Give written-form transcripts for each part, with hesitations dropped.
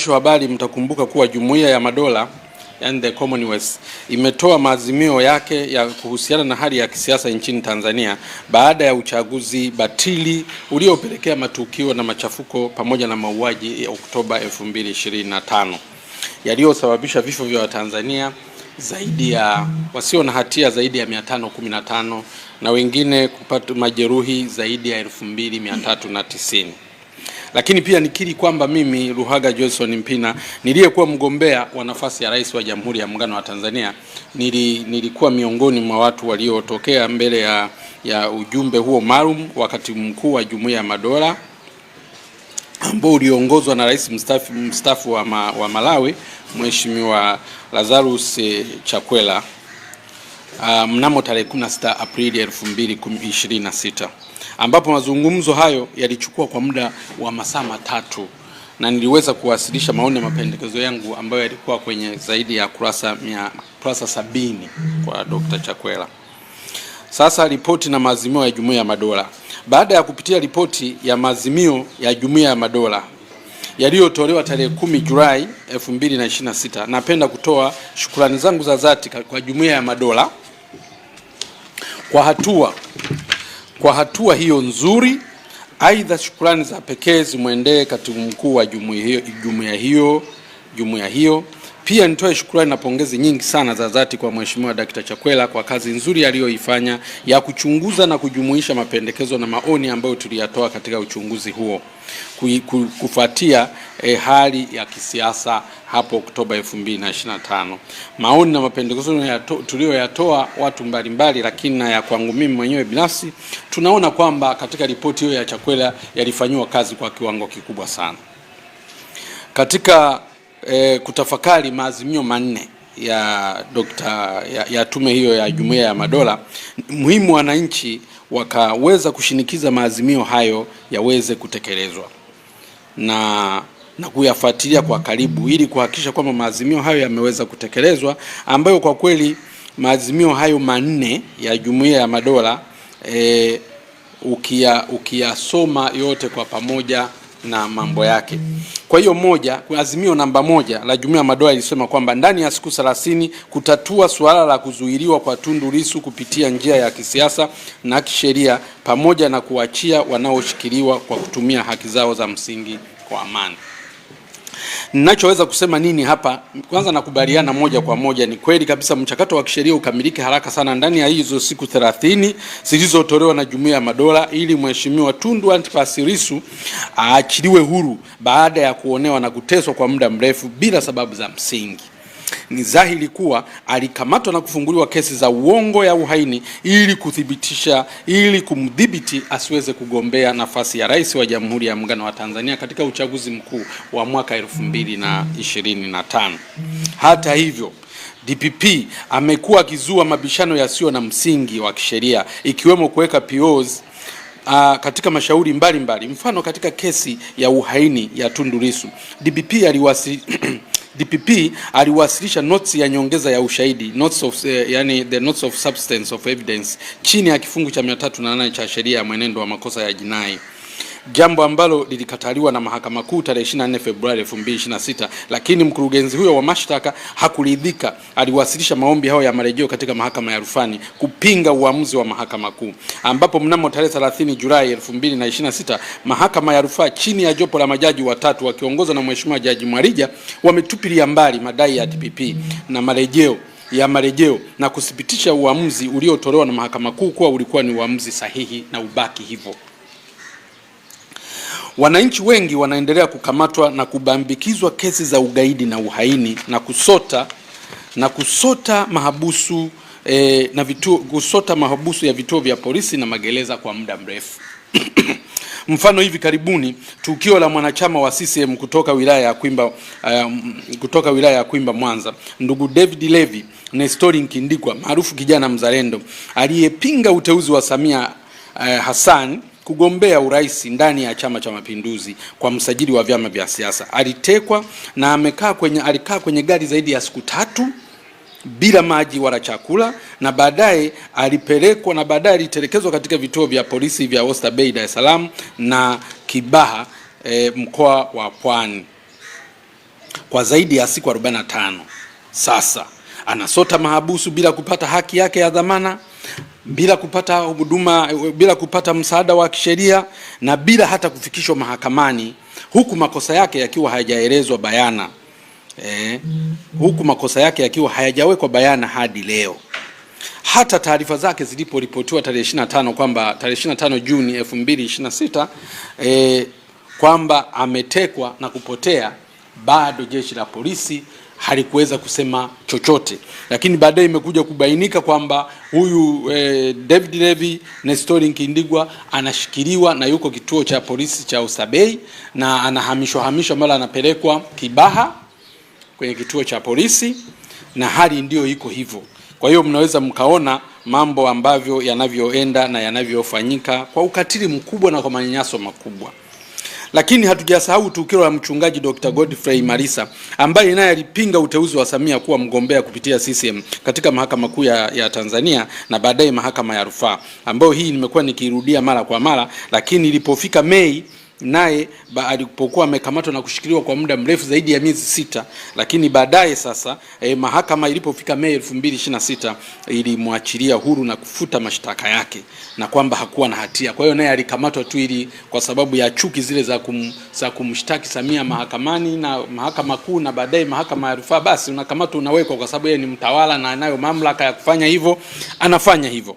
waandishi wa habari, mtakumbuka kuwa Jumuiya ya Madola and the Commonwealth imetoa maazimio yake ya kuhusiana na hali ya kisiasa nchini Tanzania baada ya uchaguzi batili uliopelekea matukio na machafuko pamoja na mauaji ya Oktoba 2025 yaliyosababisha vifo vya Watanzania zaidi ya wasio na hatia zaidi ya 515 na wengine kupata majeruhi zaidi ya 2390. Lakini pia nikiri kwamba mimi Luhaga Johnson Mpina niliyekuwa mgombea wa nafasi ya rais wa Jamhuri ya Muungano wa Tanzania nilikuwa miongoni mwa watu waliotokea mbele ya ujumbe huo maalum wa katibu mkuu wa Jumuiya ya Madola ambao uliongozwa na rais mstaafu wa Malawi Mheshimiwa Lazarus Chakwera mnamo tarehe 16 Aprili 2026, ambapo mazungumzo hayo yalichukua kwa muda wa masaa matatu na niliweza kuwasilisha maoni na mapendekezo yangu ambayo yalikuwa kwenye zaidi ya kurasa 70 kwa Dr. Chakwera. Sasa ripoti na maazimio ya Jumuiya ya Madola. Baada ya kupitia ripoti ya maazimio ya Jumuiya ya Madola yaliyotolewa tarehe 10 Julai 2026, napenda kutoa shukrani zangu za dhati kwa Jumuiya ya Madola kwa hatua hiyo nzuri. Aidha, shukrani za pekee zimwendee katibu mkuu wa jumuiya hiyo. Pia nitoe shukrani na pongezi nyingi sana za dhati kwa Mheshimiwa Dr. Chakwera kwa kazi nzuri aliyoifanya ya kuchunguza na kujumuisha mapendekezo na maoni ambayo tuliyatoa katika uchunguzi huo kufuatia hali ya kisiasa hapo Oktoba 2025. Maoni na mapendekezo tuliyoyatoa watu mbalimbali, lakini na ya kwangu mimi mwenyewe binafsi, tunaona kwamba katika ripoti hiyo ya Chakwera yalifanywa kazi kwa kiwango kikubwa sana. Katika kutafakari maazimio manne ya tume hiyo ya Jumuiya ya Madola, muhimu wananchi wakaweza kushinikiza maazimio hayo yaweze kutekelezwa na kuyafuatilia kwa karibu ili kuhakikisha kwamba maazimio hayo yameweza kutekelezwa, ambayo kwa kweli maazimio hayo manne ya Jumuiya ya Madola ukiyasoma yote kwa pamoja na mambo yake. Kwa hiyo azimio namba 1 la Jumuiya ya Madola ilisema kwamba ndani ya siku 30 kutatua suala la kuzuiliwa kwa Tundu Lissu kupitia njia ya kisiasa na kisheria pamoja na kuachia wanaoshikiliwa kwa kutumia haki zao za msingi kwa amani. Ninachoweza kusema nini hapa? Kwanza nakubaliana moja kwa moja, ni kweli kabisa mchakato wa kisheria ukamilike haraka sana ndani ya hizo siku 30 zilizotolewa na Jumuiya ya Madola ili Mheshimiwa Tundu Antipas Lissu aachiliwe huru baada ya kuonewa na kuteswa kwa muda mrefu bila sababu za msingi. Ni dhahiri kuwa alikamatwa na kufunguliwa kesi za uongo ya uhaini ili kumdhibiti asiweze kugombea nafasi ya rais wa Jamhuri ya Muungano wa Tanzania katika uchaguzi mkuu wa mwaka 2025. Hata hivyo, DPP amekuwa akizua mabishano yasiyo na msingi wa kisheria, ikiwemo kuweka POs katika mashauri mbalimbali. Mfano, katika kesi ya uhaini ya Tundu Lissu, DPP aliwasilisha notes ya nyongeza ya ushahidi, the notes of substance of evidence, chini ya kifungu cha 308 cha sheria ya mwenendo wa makosa ya jinai, jambo ambalo lilikataliwa na Mahakama Kuu tarehe 24 Februari 2026. Lakini mkurugenzi huyo wa mashtaka hakuridhika. Aliwasilisha maombi hayo ya marejeo katika Mahakama ya Rufani kupinga uamuzi wa Mahakama Kuu, ambapo mnamo tarehe 30 Julai 2026 Mahakama ya Rufaa chini ya jopo la majaji watatu wakiongozwa na Mheshimiwa Jaji Mwarija wametupilia mbali madai ya DPP na marejeo na kuthibitisha uamuzi uliotolewa na Mahakama Kuu kuwa ulikuwa ni uamuzi sahihi na ubaki hivyo. Wananchi wengi wanaendelea kukamatwa na kubambikizwa kesi za ugaidi na uhaini na kusota mahabusu ya vituo vya polisi na magereza kwa muda mrefu. Mfano, hivi karibuni tukio la mwanachama wa CCM kutoka wilaya ya Kwimba Mwanza, ndugu David Levy Nestori Nkindikwa maarufu kijana mzalendo aliyepinga uteuzi wa Samia Hassan kugombea urais ndani ya Chama cha Mapinduzi kwa msajili wa vyama vya siasa. Alitekwa na alikaa kwenye gari zaidi ya siku 3 bila maji wala chakula, na baadaye alitelekezwa katika vituo vya polisi vya Oyster Bay, Dar es Salaam na Kibaha mkoa wa Pwani. kwa zaidi ya siku 45. Sasa anasota mahabusu bila kupata haki yake ya dhamana, bila kupata huduma, bila kupata msaada wa kisheria na bila hata kufikishwa mahakamani, huku makosa yake yakiwa hayajaelezwa bayana. Huku makosa yake yakiwa hayajawekwa bayana hadi leo. Hata taarifa zake ziliporipotiwa tarehe 25 kwamba tarehe 25 Juni 2026 kwamba ametekwa na kupotea, bado jeshi la polisi halikuweza kusema chochote. Lakini baadaye imekuja kubainika kwamba huyu David Levi Nestor Nkindigwa anashikiliwa na yuko kituo cha polisi cha Oysterbay na anahamishwa mara anapelekwa Kibaha kwenye kituo cha polisi, na hali ndio iko hivyo. Kwa hiyo mnaweza mkaona mambo ambavyo yanavyoenda na yanavyofanyika kwa ukatili mkubwa na kwa manyanyaso makubwa. Lakini hatujasahau tukio la mchungaji Dr. Godfrey Malisa ambaye naye alipinga uteuzi wa Samia kuwa mgombea kupitia CCM katika mahakama kuu ya Tanzania na baadaye mahakama ya rufaa, ambayo hii nimekuwa nikirudia mara kwa mara. Lakini ilipofika Mei, naye alipokuwa amekamatwa na kushikiliwa kwa muda mrefu zaidi ya miezi 6, lakini baadaye sasa mahakama ilipofika Mei 2026 ilimwachilia huru na kufuta mashtaka yake na kwamba hakuwa na hatia. Kwa hiyo naye alikamatwa tu ili kwa sababu ya chuki zile za kumshtaki Samia mahakamani na mahakama kuu na baadaye mahakama ya rufaa, basi unakamatwa unawekwa kwa sababu yeye ni mtawala na anayo mamlaka ya kufanya hivyo, anafanya hivyo.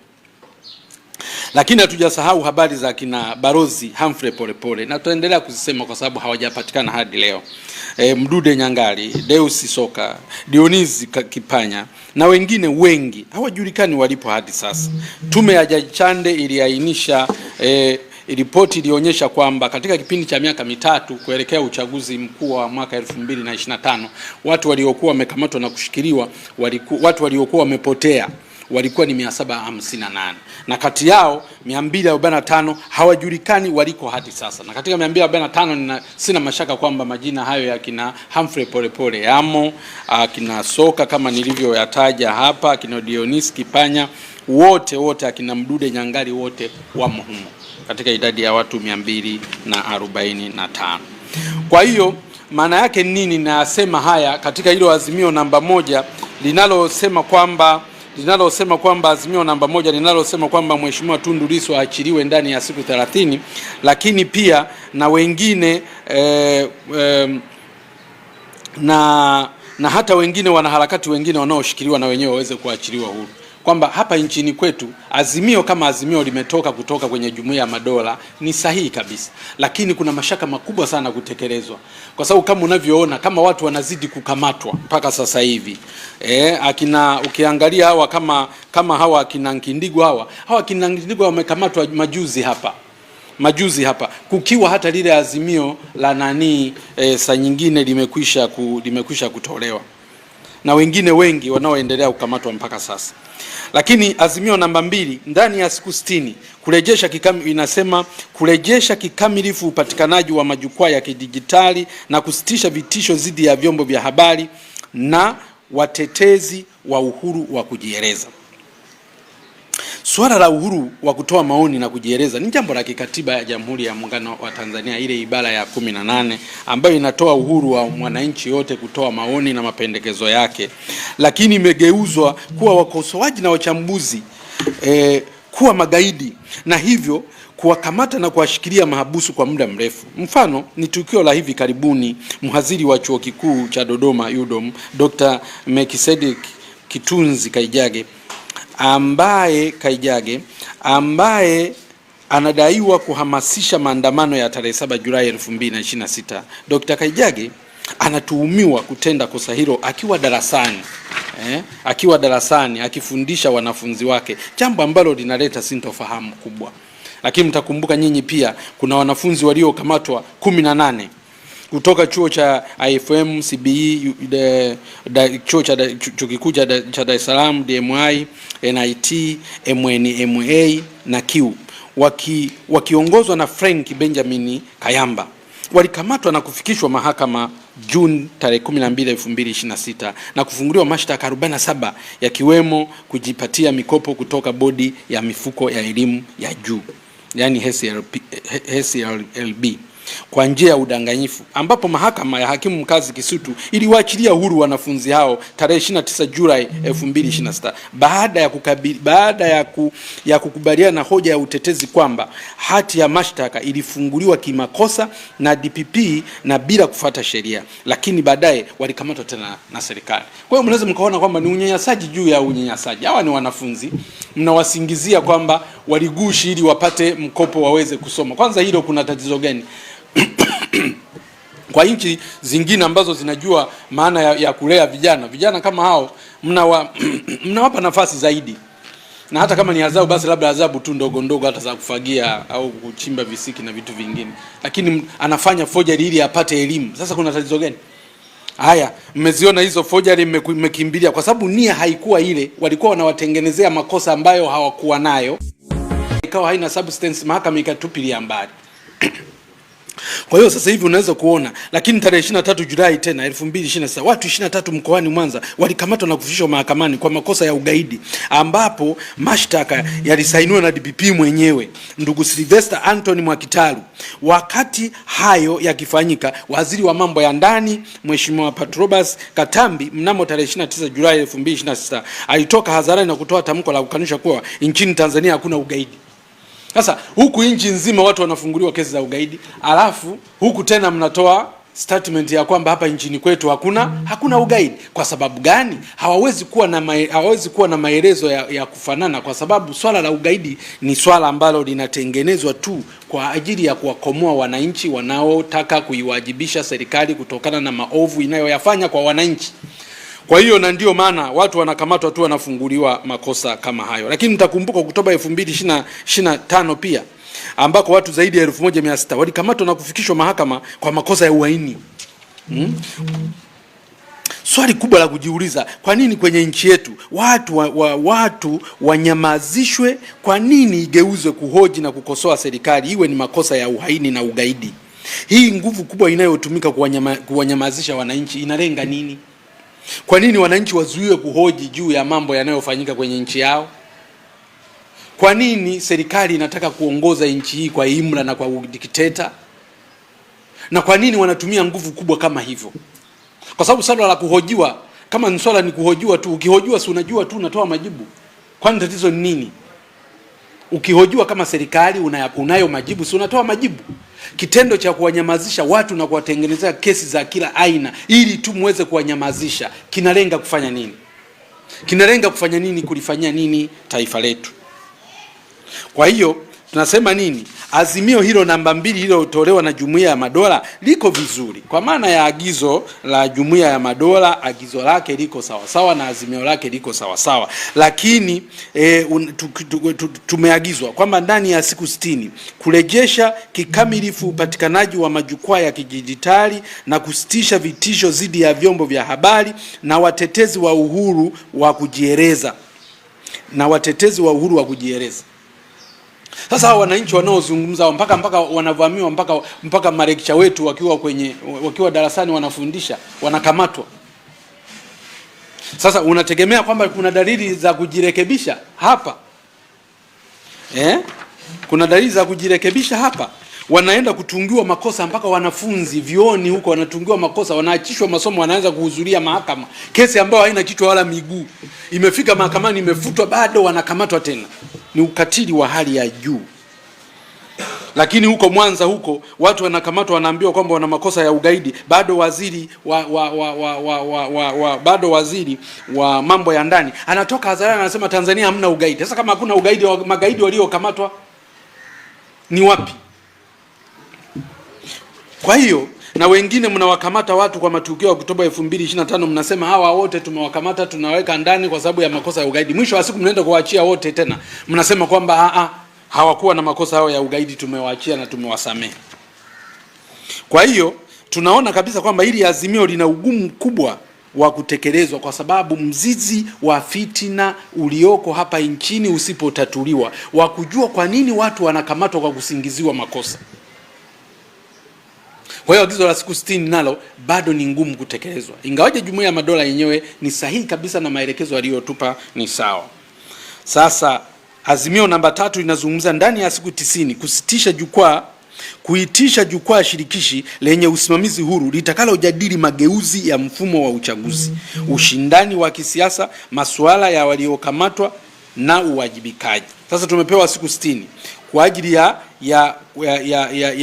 Lakini hatujasahau habari za kina Barozi Humphrey Polepole na tuendelea kuzisema kwa sababu hawajapatikana hadi leo. Mdude Nyangali, Deus Soka, Dionizi Kipanya na wengine wengi hawajulikani walipo hadi sasa. Tume ya Jaji Chande iliainisha ripoti ilionyesha kwamba katika kipindi cha miaka mitatu kuelekea uchaguzi mkuu wa mwaka 2025 watu waliokuwa wamekamatwa na kushikiliwa watu waliokuwa wamepotea walikuwa ni 758 na kati yao 245 hawajulikani waliko hadi sasa. Na katika 245 sina mashaka kwamba majina hayo ya kina Humphrey Polepole yamo, kina Soka kama nilivyoyataja hapa, kina Dionis Kipanya, wote akina Mdude Nyangali, wote wamo humo katika idadi ya watu 245. Kwa hiyo maana yake nini nasema haya katika hilo azimio namba 1 linalosema kwamba azimio namba 1 linalosema kwamba Mheshimiwa Tundu Lissu aachiliwe ndani ya siku 30, lakini pia na wengine na hata wengine wanaharakati wengine wanaoshikiliwa na wenyewe waweze kuachiliwa huru. Kwamba hapa nchini kwetu azimio kama azimio limetoka kutoka kwenye Jumuiya ya Madola ni sahihi kabisa, lakini kuna mashaka makubwa sana kutekelezwa, kwa sababu kama unavyoona kama watu wanazidi kukamatwa mpaka sasa hivi. Ukiangalia hawa kama hawa akina Nkindigwa akina Nkindigwa wamekamatwa majuzi hapa kukiwa hata lile azimio la saa nyingine limekwisha kutolewa, na wengine wengi wanaoendelea kukamatwa mpaka sasa. Lakini azimio namba 2 ndani ya siku 60 inasema kurejesha kikamilifu upatikanaji wa majukwaa ya kidijitali na kusitisha vitisho dhidi ya vyombo vya habari na watetezi wa uhuru wa kujieleza. Swala la uhuru wa kutoa maoni na kujieleza ni jambo la kikatiba ya Jamhuri ya Muungano wa Tanzania, ile ibara ya 18 ambayo inatoa uhuru wa mwananchi yote kutoa maoni na mapendekezo yake, lakini imegeuzwa kuwa wakosoaji na wachambuzi kuwa magaidi na hivyo kuwakamata na kuwashikilia mahabusu kwa muda mrefu. Mfano ni tukio la hivi karibuni, mhadhiri wa Chuo Kikuu cha Dodoma UDOM Dr. Melkisedek Kitunzi ambaye anadaiwa kuhamasisha maandamano ya tarehe 7 Julai 2026. Dr. Kaijage anatuhumiwa kutenda kosa hilo akiwa darasani akifundisha wanafunzi wake, jambo ambalo linaleta sintofahamu kubwa. Lakini mtakumbuka nyinyi pia kuna wanafunzi waliokamatwa 18 kutoka chuo cha IFM, CBE, chuo kikuu cha Dar es Salaam, DMI, NIT, MNMA na Q, wakiongozwa na Frank Benjamin Kayamba. Walikamatwa na kufikishwa mahakama Juni tarehe 12, 2026 na kufunguliwa mashtaka 47 yakiwemo kujipatia mikopo kutoka Bodi ya Mifuko ya Elimu ya Juu, yani HESLB, kwa njia ya udanganyifu, ambapo mahakama ya hakimu mkazi Kisutu iliwaachilia huru wanafunzi hao tarehe 29 Julai 2026 baada ya kukubaliana na hoja ya utetezi kwamba hati ya mashtaka ilifunguliwa kimakosa na DPP na bila kufuata sheria, lakini baadaye walikamatwa tena na serikali. Kwa hiyo mnaweza mkaona kwamba ni unyanyasaji juu ya unyanyasaji. Hawa ni wanafunzi, mnawasingizia kwamba waligushi ili wapate mkopo waweze kusoma. Kwanza hilo kuna tatizo gani? Kwa nchi zingine ambazo zinajua maana ya kulea vijana kama hao, mnawapa nafasi zaidi, na hata kama ni adhabu basi labda adhabu tu ndogo hata za kufagia au kuchimba visiki na vitu vingine, lakini anafanya forgery ili apate elimu. Sasa kuna tatizo gani? Haya, mmeziona hizo forgery, mmekimbilia kwa sababu nia haikuwa ile, walikuwa wanawatengenezea makosa ambayo hawakuwa nayo, ikawa haina substance, mahakama ikatupilia mbali. Kwa hiyo sasa hivi unaweza kuona, lakini tarehe 23 Julai tena 2026 watu 23 mkoani Mwanza walikamatwa na kufikishwa mahakamani kwa makosa ya ugaidi, ambapo mashtaka yalisainiwa na DPP mwenyewe ndugu Sylvester Anthony Mwakitalu. Wakati hayo yakifanyika, waziri wa mambo ya ndani Mheshimiwa Patrobas Katambi mnamo tarehe 29 Julai 2026 alitoka hadharani na kutoa tamko la kukanusha kuwa nchini Tanzania hakuna ugaidi. Sasa huku nchi nzima watu wanafunguliwa kesi za ugaidi, alafu huku tena mnatoa statement ya kwamba hapa nchini kwetu hakuna ugaidi. Kwa sababu gani? Hawawezi kuwa na maelezo ya kufanana, kwa sababu swala la ugaidi ni swala ambalo linatengenezwa tu kwa ajili ya kuwakomoa wananchi wanaotaka kuiwajibisha serikali kutokana na maovu inayoyafanya kwa wananchi. Kwa hiyo na ndio maana watu wanakamatwa tu, wanafunguliwa makosa kama hayo. Lakini mtakumbuka Oktoba 2025 pia ambako watu zaidi ya 1600 walikamatwa na kufikishwa mahakama kwa makosa ya uhaini. Swali kubwa la kujiuliza, kwa nini kwenye nchi yetu watu wanyamazishwe? Kwa nini igeuzwe kuhoji na kukosoa serikali iwe ni makosa ya uhaini na ugaidi? Hii nguvu kubwa inayotumika kuwanyamazisha wananchi inalenga nini? Kwa nini wananchi wazuiwe kuhoji juu ya mambo yanayofanyika kwenye nchi yao? Kwa nini serikali inataka kuongoza nchi hii kwa imla na kwa udikteta? Na kwa nini wanatumia nguvu kubwa kama hivyo? Kwa sababu swala la kuhojiwa, kama ni swala ni kuhojiwa tu, ukihojiwa si unajua tu unatoa majibu. Kwani tatizo ni nini? Ukihojiwa kama serikali unayo majibu, si unatoa majibu. Kitendo cha kuwanyamazisha watu na kuwatengenezea kesi za kila aina ili tu muweze kuwanyamazisha kinalenga kufanya nini? Kinalenga kufanya nini? Kulifanyia nini taifa letu? Kwa hiyo tunasema nini? Azimio hilo namba 2 lililotolewa na Jumuiya ya Madola liko vizuri, kwa maana ya agizo la Jumuiya ya Madola, agizo lake liko sawa sawa na azimio lake liko sawa sawa, lakini tumeagizwa kwamba ndani ya siku 60 kurejesha kikamilifu upatikanaji wa majukwaa ya kidijitali na kusitisha vitisho dhidi ya vyombo vya habari na watetezi wa uhuru wa kujieleza Sasa wananchi wanaozungumza mpaka wanavamiwa, mpaka marekcha wetu wakiwa darasani wanafundisha wanakamatwa. Sasa unategemea kwamba kuna dalili za kujirekebisha hapa? Kuna dalili za kujirekebisha hapa? Wanaenda kutungiwa makosa, mpaka wanafunzi vioni huko wanatungiwa makosa, wanaachishwa masomo, wanaanza kuhudhuria mahakama. Kesi ambayo haina kichwa wala miguu imefika mahakamani, imefutwa, bado wanakamatwa tena. Ni ukatili wa hali ya juu. Lakini huko Mwanza huko watu wanakamatwa, wanaambiwa kwamba wana makosa ya ugaidi, bado waziri wa mambo ya ndani anatoka hadharani anasema Tanzania hamna ugaidi. Sasa kama hakuna ugaidi, magaidi waliokamatwa ni wapi? Kwa hiyo na wengine mnawakamata watu kwa matukio ya Oktoba 2025, mnasema hawa wote tumewakamata, tunaweka ndani kwa sababu ya makosa ya ugaidi. Mwisho wa siku mnaenda kuwaachia wote tena, mnasema kwamba hawakuwa na makosa hayo ya ugaidi, tumewaachia na tumewasamehe. Kwa hiyo tunaona kabisa kwamba hili azimio lina ugumu mkubwa wa kutekelezwa, kwa sababu mzizi wa fitina ulioko hapa nchini usipotatuliwa, wa kujua kwa nini watu wanakamatwa kwa kusingiziwa makosa. Kwa hiyo agizo la siku 60 nalo bado ni ngumu kutekelezwa, ingawaje Jumuiya ya Madola yenyewe ni sahihi kabisa na maelekezo aliyotupa ni sawa. Sasa azimio namba 3 linazungumza ndani ya siku 90 kusitisha jukwaa kuitisha jukwaa shirikishi lenye usimamizi huru litakalojadili mageuzi ya mfumo wa uchaguzi, ushindani wa kisiasa, masuala ya waliokamatwa na uwajibikaji. Sasa tumepewa siku 60 kwa ajili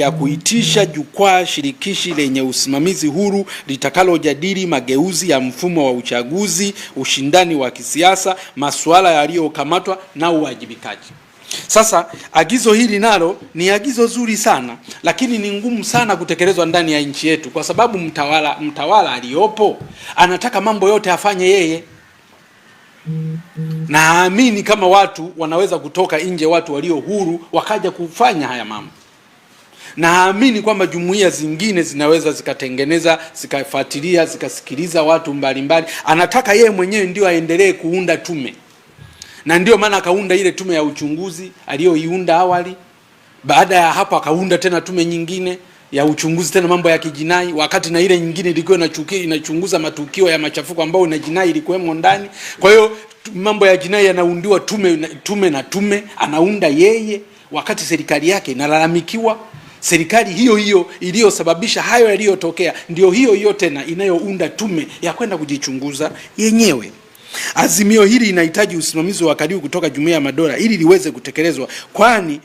ya kuitisha jukwaa shirikishi lenye usimamizi huru litakalojadili mageuzi ya mfumo wa uchaguzi, ushindani wa kisiasa, masuala yaliyokamatwa na uwajibikaji. Sasa agizo hili nalo ni agizo zuri sana, lakini ni ngumu sana kutekelezwa ndani ya nchi yetu, kwa sababu mtawala aliyopo anataka mambo yote afanye yeye. Naamini kama watu wanaweza kutoka nje, watu walio huru wakaja kufanya haya mambo. Naamini kwamba jumuiya zingine zinaweza zikatengeneza, zikafuatilia, zikasikiliza watu mbalimbali. Anataka yeye mwenyewe ndio aendelee kuunda tume, na ndio maana akaunda ile tume ya uchunguzi aliyoiunda awali. Baada ya hapo akaunda tena tume nyingine ya uchunguzi tena mambo ya kijinai, wakati na ile nyingine ilikuwa inachunguza matukio ya machafuko ambao na jinai ilikuwemo ndani. Kwa hiyo mambo ya jinai yanaundiwa tume anaunda yeye, wakati serikali yake inalalamikiwa. Serikali hiyo iliyosababisha hayo yaliyotokea ndio hiyo tena inayounda tume ya kwenda kujichunguza yenyewe. Azimio hili inahitaji usimamizi wa karibu kutoka Jumuiya ya Madola ili liweze kutekelezwa, kwani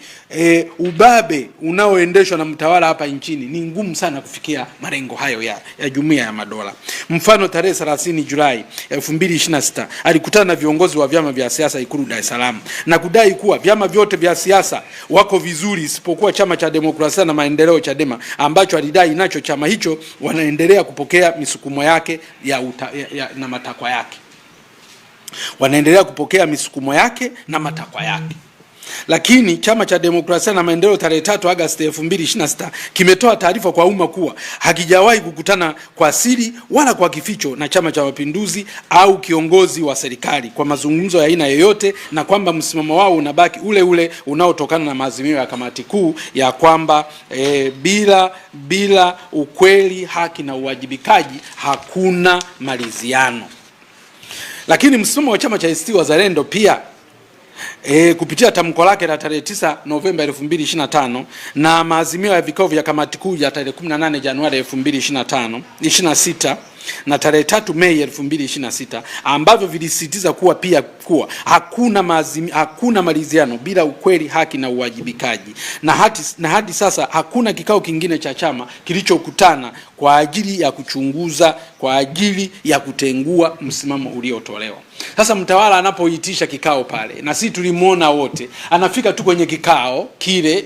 ubabe unaoendeshwa na mtawala hapa nchini ni ngumu sana kufikia malengo hayo ya Jumuiya ya Madola. Mfano, tarehe 30 Julai 2026 alikutana na viongozi wa vyama vya siasa Ikulu Dar es Salaam na kudai kuwa vyama vyote vya siasa wako vizuri isipokuwa Chama cha Demokrasia na Maendeleo, Chadema, ambacho alidai nacho chama hicho wanaendelea kupokea misukumo yake na matakwa yake. Wanaendelea kupokea misukumo yake na matakwa yake. Lakini Chama cha Demokrasia na Maendeleo tarehe 3 Agosti 2026 kimetoa taarifa kwa umma kuwa hakijawahi kukutana kwa siri wala kwa kificho na Chama cha Mapinduzi au kiongozi wa serikali kwa mazungumzo ya aina yoyote, na kwamba msimamo wao unabaki ule unaotokana na maazimio ya kamati kuu ya kwamba bila ukweli, haki na uwajibikaji hakuna maridhiano. Lakini msimamo wa chama cha ACT Wazalendo pia kupitia tamko lake la tarehe 9 Novemba 2025 na maazimio ya vikao vya kamati kuu ya tarehe 18 Januari 2026 na tarehe 3 Mei 2026 ambavyo vilisisitiza kuwa hakuna maridhiano bila ukweli, haki na uwajibikaji, na hadi sasa hakuna kikao kingine cha chama kilichokutana kwa ajili ya kuchunguza, kwa ajili ya kutengua msimamo uliotolewa. Sasa mtawala anapoitisha kikao pale, na sisi tulimuona wote, anafika tu kwenye kikao kile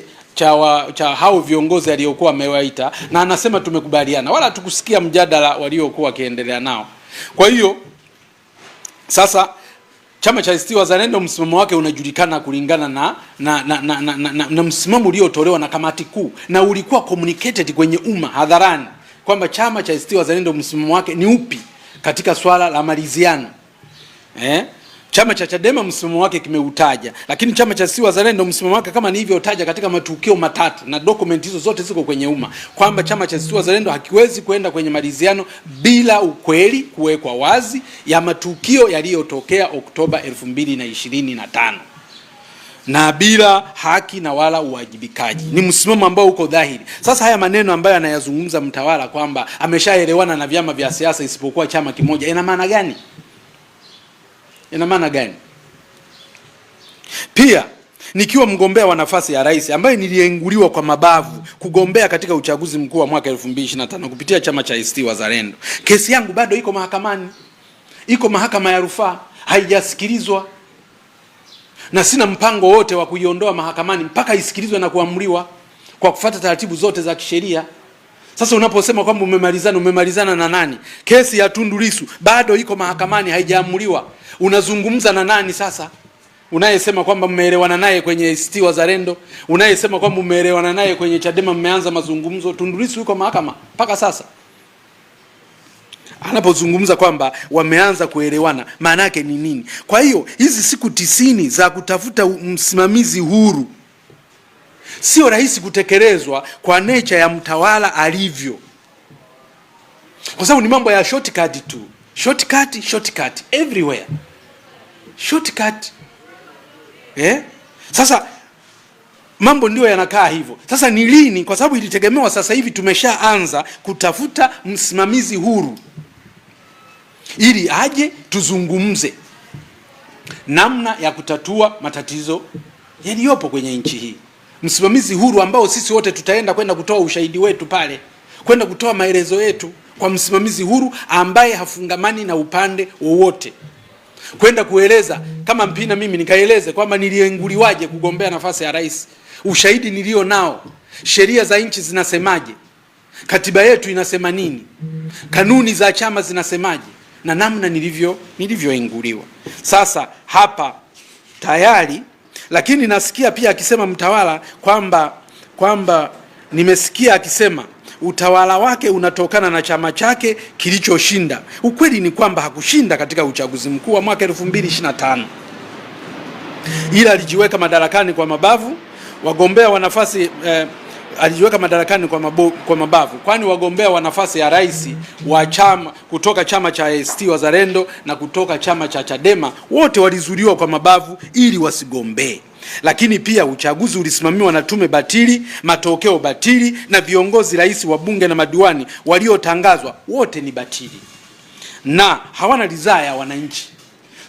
cha hao viongozi aliokuwa amewaita na anasema tumekubaliana, wala tukusikia mjadala waliokuwa wakiendelea nao. Kwa hiyo sasa chama cha ACT Wazalendo msimamo wake unajulikana kulingana na msimamo uliotolewa na kamati kuu, na ulikuwa communicated kwenye umma hadharani kwamba chama cha ACT Wazalendo msimamo wake ni upi katika swala la maridhiano. Chama cha Chadema msimamo wake kimeutaja, lakini chama cha ACT Wazalendo msimamo wake kama nilivyotaja katika matukio matatu, na document hizo zote ziko kwenye umma, kwamba chama cha ACT Wazalendo hakiwezi kwenda kwenye maridhiano bila ukweli kuwekwa wazi ya matukio yaliyotokea Oktoba 2025 na bila haki na wala uwajibikaji. Ni msimamo ambao uko dhahiri. Sasa haya maneno ambayo anayazungumza mtawala kwamba ameshaelewana na vyama vya siasa isipokuwa chama kimoja, ina maana gani? Ina maana gani? Pia nikiwa mgombea wa nafasi ya rais ambaye nilienguliwa kwa mabavu kugombea katika uchaguzi mkuu wa mwaka 2025 kupitia chama cha ACT Wazalendo, kesi yangu bado iko mahakamani, iko mahakama ya rufaa, haijasikilizwa, na sina mpango wote wa kuiondoa mahakamani mpaka isikilizwe na kuamriwa kwa kufuata taratibu zote za kisheria. Sasa unaposema kwamba umemalizana na nani? Kesi ya Tundu Lissu bado iko mahakamani, haijaamuliwa. Unazungumza na nani sasa? Unayesema kwamba mmeelewana naye kwenye ACT Wazalendo, unayesema kwamba mmeelewana naye kwenye Chadema, mmeanza mazungumzo. Tundu Lissu yuko mahakama mpaka sasa. Anapozungumza kwamba wameanza kuelewana, maana yake ni nini? Kwa hiyo hizi siku 90 za kutafuta msimamizi huru sio rahisi kutekelezwa kwa nature ya mtawala alivyo, kwa sababu ni mambo ya shortcut tu, shortcut everywhere, shortcut. Sasa mambo ndio yanakaa hivyo. Sasa ni lini? Kwa sababu ilitegemewa sasa hivi tumeshaanza kutafuta msimamizi huru ili aje tuzungumze namna ya kutatua matatizo yaliyopo kwenye nchi hii. Msimamizi huru ambao sisi wote tutaenda kwenda kutoa ushahidi wetu pale, kwenda kutoa maelezo yetu kwa msimamizi huru ambaye hafungamani na upande wowote, kwenda kueleza kama Mpina mimi nikaeleze kwamba nilienguliwaje kugombea nafasi ya rais, ushahidi nilio nao, sheria za nchi zinasemaje, katiba yetu inasema nini, kanuni za chama zinasemaje, na namna nilivyoenguliwa. Sasa hapa tayari, lakini nasikia pia akisema mtawala kwamba nimesikia akisema utawala wake unatokana na chama chake kilichoshinda. Ukweli ni kwamba hakushinda katika uchaguzi mkuu wa mwaka 2025, ila alijiweka madarakani kwa mabavu. Wagombea wa nafasi alijiweka madarakani kwa mabavu, kwani wagombea wa nafasi ya rais wa chama kutoka chama cha ACT Wazalendo na kutoka chama cha Chadema wote walizuiliwa kwa mabavu ili wasigombee. Lakini pia uchaguzi ulisimamiwa na tume batili, matokeo batili, na viongozi rais wa bunge na madiwani waliotangazwa wote ni batili na hawana ridhaa ya wananchi.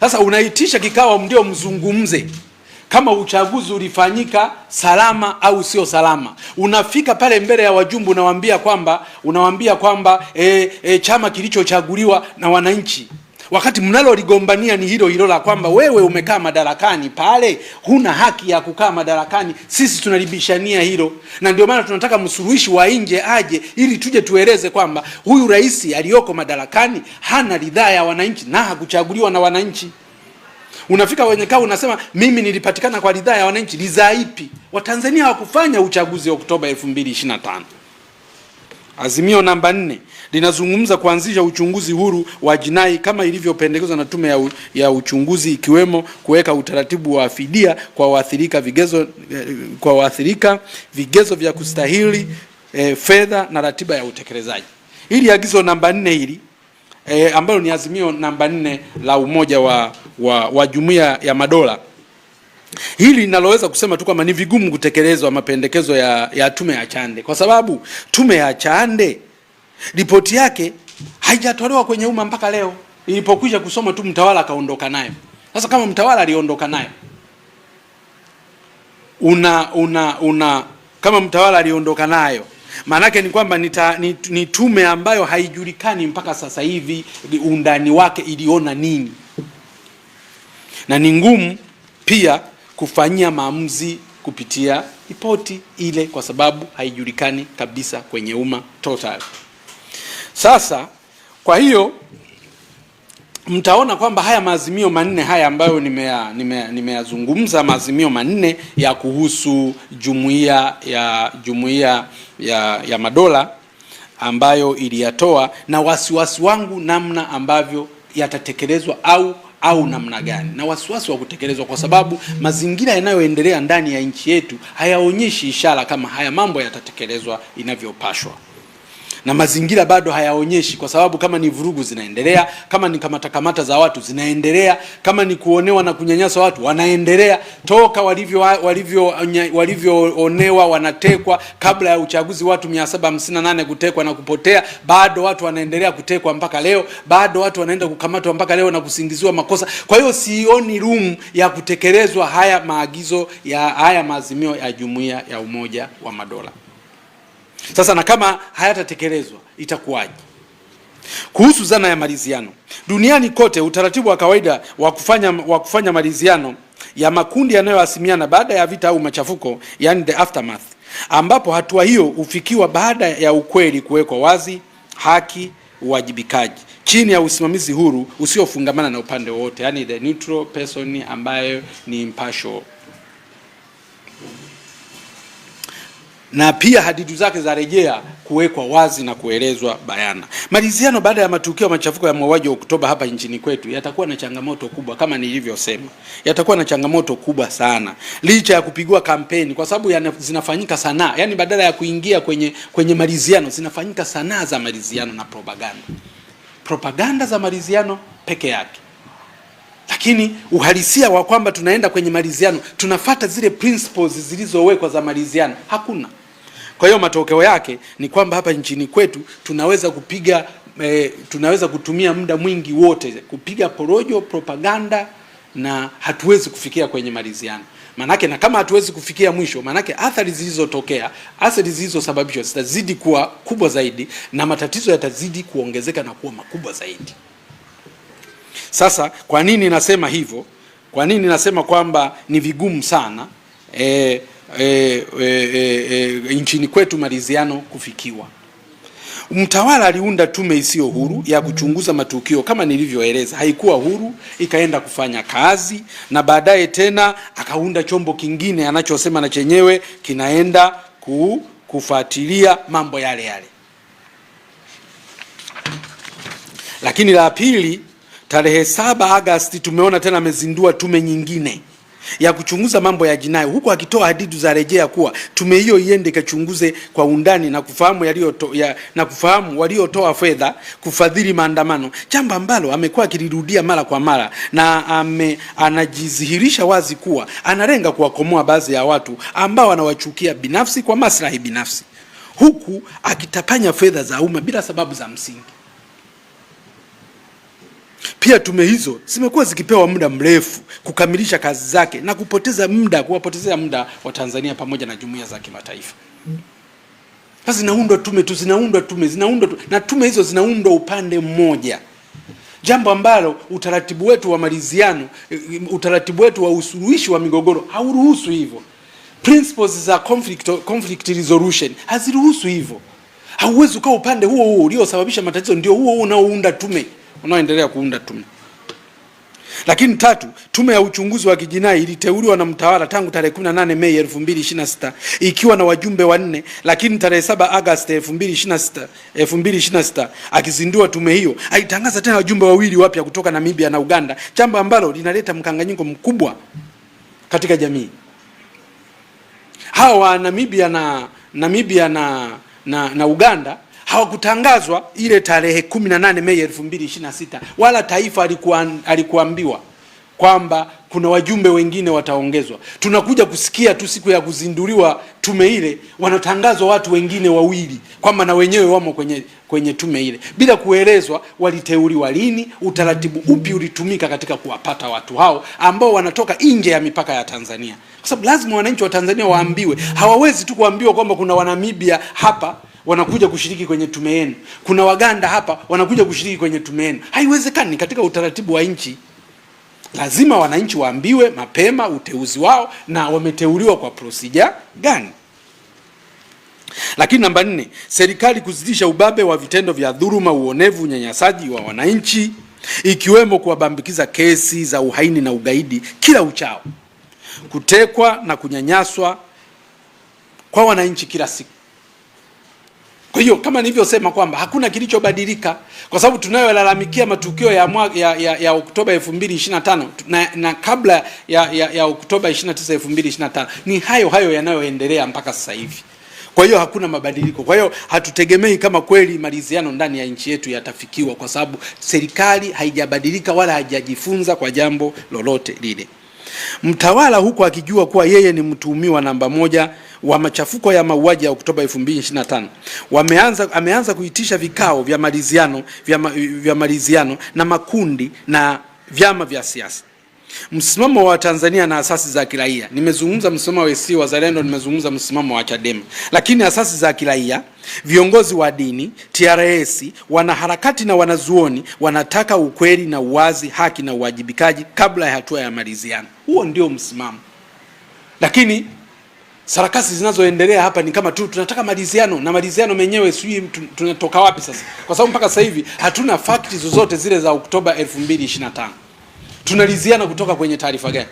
Sasa unaitisha kikao ndio mzungumze kama uchaguzi ulifanyika salama au sio salama. Unafika pale mbele ya wajumbe unawaambia kwamba chama kilichochaguliwa na wananchi, wakati mnaloligombania ni hilo la kwamba wewe umekaa madarakani pale, huna haki ya kukaa madarakani. Sisi tunalibishania hilo, na ndio maana tunataka msuluhishi wa nje aje ili tuje tueleze kwamba huyu rais aliyoko madarakani hana ridhaa ya wananchi na hakuchaguliwa na wananchi. Unafika kwenye kao unasema mimi nilipatikana kwa ridhaa ya wananchi. Ridhaa ipi? Watanzania hawakufanya uchaguzi wa Oktoba 2025. Azimio namba 4 linazungumza kuanzisha uchunguzi huru wa jinai kama ilivyopendekezwa na tume ya uchunguzi, ikiwemo kuweka utaratibu wa fidia kwa waathirika, vigezo vya kustahili fedha na ratiba ya utekelezaji. Hili agizo namba 4 hili ambalo ni azimio namba 4 la Umoja wa Jumuiya ya Madola, hili linaloweza kusema tu kwamba ni vigumu kutekelezwa mapendekezo ya tume ya Chande, kwa sababu tume ya Chande ripoti yake haijatolewa kwenye umma mpaka leo. Ilipokwisha kusoma tu mtawala akaondoka nayo. Sasa kama mtawala aliondoka nayo, kama mtawala aliondoka nayo, maanake ni kwamba ni tume ambayo haijulikani mpaka sasa hivi undani wake iliona nini, na ni ngumu pia kufanyia maamuzi kupitia ripoti ile kwa sababu haijulikani kabisa kwenye umma total. Sasa kwa hiyo mtaona kwamba haya maazimio manne haya ambayo nimeyazungumza, maazimio manne ya kuhusu jumuiya ya madola ambayo iliyatoa, na wasiwasi wangu namna ambavyo yatatekelezwa au namna gani, na wasiwasi wa kutekelezwa, kwa sababu mazingira yanayoendelea ndani ya nchi yetu hayaonyeshi ishara kama haya mambo yatatekelezwa inavyopashwa, na mazingira bado hayaonyeshi, kwa sababu kama ni vurugu zinaendelea, kama ni kamata za watu zinaendelea, kama ni kuonewa na kunyanyasa watu wanaendelea. Toka walivyoonewa wanatekwa kabla ya uchaguzi watu 758 kutekwa na kupotea, bado watu wanaendelea kutekwa mpaka leo, bado watu wanaenda kukamatwa mpaka leo na kusingiziwa makosa. Kwa hiyo sioni room ya kutekelezwa haya maagizo ya haya maazimio ya Jumuiya ya Umoja wa Madola. Sasa na kama hayatatekelezwa itakuwaje? Kuhusu zana ya maridhiano, duniani kote utaratibu wa kawaida wa kufanya maridhiano ya makundi yanayohasimiana baada ya vita au machafuko, yani the aftermath, ambapo hatua hiyo hufikiwa baada ya ukweli kuwekwa wazi, haki, uwajibikaji, chini ya usimamizi huru usiofungamana na upande wote, yani the neutral person ambayo ni impartial, na pia hadidu zake za rejea kuwekwa wazi na kuelezwa bayana. Maridhiano baada ya matukio ya machafuko ya mauaji wa Oktoba hapa nchini kwetu yatakuwa na changamoto kubwa, kama nilivyosema. Yatakuwa na changamoto kubwa sana, licha ya kupigwa kampeni, kwa sababu zinafanyika sanaa. Yani badala ya kuingia kwenye maridhiano, zinafanyika sanaa za maridhiano na propaganda za maridhiano peke yake. lakini uhalisia wa kwamba tunaenda kwenye maridhiano, tunafata zile principles zilizowekwa za maridhiano, hakuna. Kwa hiyo matokeo yake ni kwamba hapa nchini kwetu tunaweza kutumia muda mwingi wote kupiga porojo, propaganda, na hatuwezi kufikia kwenye maridhiano. Manake, na kama hatuwezi kufikia mwisho, manake athari zilizosababishwa zitazidi kuwa kubwa zaidi, na matatizo yatazidi kuongezeka na kuwa makubwa zaidi. Sasa kwa nini nasema hivyo? Kwa nini nasema kwamba ni vigumu sana nchini kwetu maridhiano kufikiwa? Mtawala aliunda tume isiyo huru ya kuchunguza matukio, kama nilivyoeleza, haikuwa huru, ikaenda kufanya kazi, na baadaye tena akaunda chombo kingine anachosema na chenyewe kinaenda kufuatilia mambo yale yale. Lakini la pili, tarehe 7 Agosti tumeona tena amezindua tume nyingine ya kuchunguza mambo ya jinai, huko akitoa hadidu za rejea kuwa tume hiyo iende kachunguze kwa undani na kufahamu waliotoa fedha kufadhili maandamano, jambo ambalo amekuwa akilirudia mara kwa mara, na anajidhihirisha wazi kuwa analenga kuwakomoa baadhi ya watu ambao anawachukia binafsi kwa maslahi binafsi, huku akitapanya fedha za umma bila sababu za msingi. Pia tume hizo zimekuwa zikipewa muda mrefu kukamilisha kazi zake na kuwapotezea muda wa Tanzania pamoja na jumuiya za kimataifa. Sasa zinaundwa tume, na tume hizo zinaundwa upande mmoja, jambo ambalo utaratibu wetu wa maridhiano, utaratibu wetu wa usuluhishi wa migogoro hauruhusu hivyo. Principles za conflict resolution haziruhusu hivyo. Hauwezi ukawa upande huo uliosababisha matatizo ndio huo unaounda tume, unaoendelea kuunda tume. Lakini tatu, tume ya uchunguzi wa kijinai iliteuliwa na mtawala tangu tarehe 18 Mei 2026 ikiwa na wajumbe 4, lakini tarehe 7 Agosti 2026 akizindua tume hiyo alitangaza tena wajumbe 2 wapya kutoka Namibia na Uganda, jambo ambalo linaleta mkanganyiko mkubwa katika jamii. Hawa Namibia na Uganda hawakutangazwa ile tarehe 18 Mei 2026, wala taifa alikuambiwa kwamba kuna wajumbe wengine wataongezwa. Tunakuja kusikia tu siku ya kuzinduliwa tume ile wanatangazwa watu wengine 2 kwamba na wenyewe wamo kwenye tume ile, bila kuelezwa waliteuliwa lini, utaratibu upi ulitumika katika kuwapata watu hao ambao wanatoka nje ya mipaka ya Tanzania. Kwa sababu lazima wananchi wa Tanzania waambiwe, hawawezi tu kuambiwa kwamba kuna Wanamibia hapa wanakuja kushiriki kwenye tume yenu, kuna Waganda hapa wanakuja kushiriki kwenye tume yenu. Haiwezekani katika utaratibu wa nchi. Lazima wananchi waambiwe mapema uteuzi wao na wameteuliwa kwa procedure gani. Lakini namba 4, serikali kuzidisha ubabe wa vitendo vya dhuluma, uonevu, unyanyasaji wa wananchi, ikiwemo kuwabambikiza kesi za uhaini na ugaidi kila uchao, kutekwa na kunyanyaswa kwa wananchi kila siku. Kwa hiyo kama nilivyosema kwamba hakuna kilichobadilika, kwa sababu tunayolalamikia matukio ya Oktoba 2025 na kabla ya Oktoba 29, 2025 ni hayo yanayoendelea mpaka sasa hivi. Kwa hiyo hakuna mabadiliko. Kwa hiyo hatutegemei kama kweli maridhiano ndani ya nchi yetu yatafikiwa, kwa sababu serikali haijabadilika wala haijajifunza kwa jambo lolote lile. Mtawala huko akijua kuwa yeye ni mtuhumiwa namba 1 wa machafuko ya mauaji ya Oktoba 2025, ameanza kuitisha vikao vya maridhiano na makundi na vyama vya siasa. Msimamo wa Tanzania na asasi za kiraia, nimezungumza msimamo wa ACT Wazalendo, nimezungumza msimamo wa Chadema, lakini asasi za kiraia, viongozi wa dini, TRS, wanaharakati na wanazuoni wanataka ukweli na uwazi, haki na uwajibikaji kabla ya hatua ya maridhiano. Huo ndio msimamo. Lakini sarakasi zinazoendelea hapa ni kama tu tunataka maridhiano, na maridhiano menyewe sijui tunatoka wapi sasa, kwa sababu mpaka sasa hivi hatuna fakti zozote zile za Oktoba 2025. Tunaliziana kutoka kwenye taarifa gani?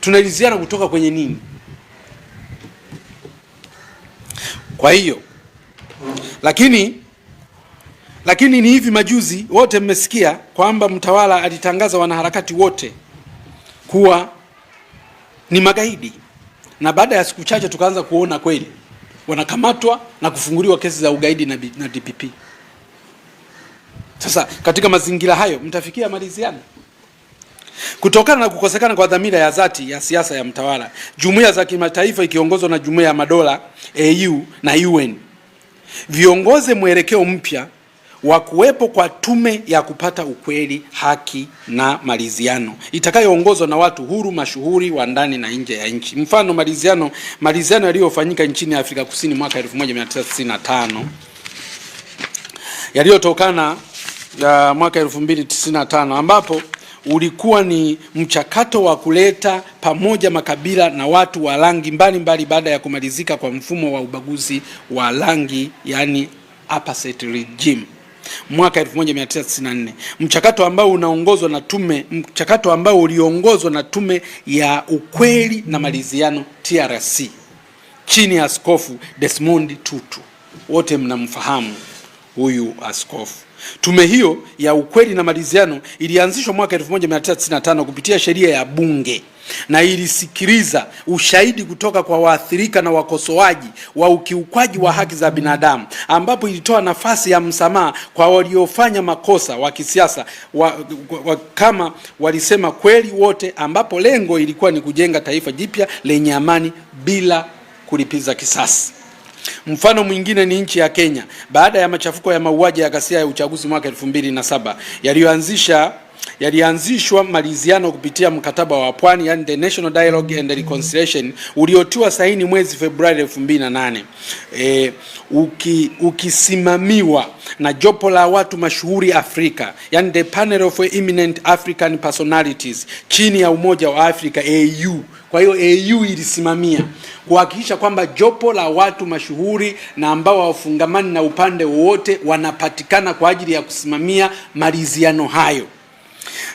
Tunaliziana kutoka kwenye nini? Kwa hiyo lakini ni hivi majuzi wote mmesikia kwamba mtawala alitangaza wanaharakati wote kuwa ni magaidi, na baada ya siku chache tukaanza kuona kweli wanakamatwa na kufunguliwa kesi za ugaidi na DPP. Sasa katika mazingira hayo mtafikia maridhiano? Kutokana na kukosekana kwa dhamira ya dhati ya siasa ya mtawala, jumuiya za kimataifa ikiongozwa na Jumuiya ya Madola, AU na UN viongoze mwelekeo mpya wa kuwepo kwa tume ya kupata ukweli, haki na maridhiano itakayoongozwa na watu huru mashuhuri wa ndani na nje ya nchi. Mfano, maridhiano yaliyofanyika nchini Afrika Kusini mwaka 1995 yaliyotokana ya mwaka 2095 ambapo ulikuwa ni mchakato wa kuleta pamoja makabila na watu wa rangi mbalimbali baada ya kumalizika kwa mfumo wa ubaguzi wa rangi, yani apartheid regime mwaka 1994, mchakato ambao uliongozwa na tume ya ukweli na maridhiano TRC chini ya Askofu Desmond Tutu. Wote mnamfahamu huyu askofu. Tume hiyo ya ukweli na maridhiano ilianzishwa mwaka 1995 kupitia sheria ya bunge na ilisikiliza ushahidi kutoka kwa waathirika na wakosoaji wa ukiukwaji wa haki za binadamu, ambapo ilitoa nafasi ya msamaha kwa waliofanya makosa wa kisiasa kama walisema kweli wote, ambapo lengo ilikuwa ni kujenga taifa jipya lenye amani bila kulipiza kisasi. Mfano mwingine ni nchi ya Kenya. Baada ya machafuko ya mauaji ya ghasia ya uchaguzi mwaka 2007 yalianzishwa maridhiano kupitia mkataba wa Pwani, yani the National Dialogue and Reconciliation, uliotiwa saini mwezi Februari 2008, ukisimamiwa na jopo la watu mashuhuri Afrika, yani the Panel of Eminent African Personalities chini ya Umoja wa Afrika, AU. Kwa hiyo AU ilisimamia kuhakikisha kwamba jopo la watu mashuhuri na ambao wafungamani na upande wowote wanapatikana kwa ajili ya kusimamia maridhiano hayo.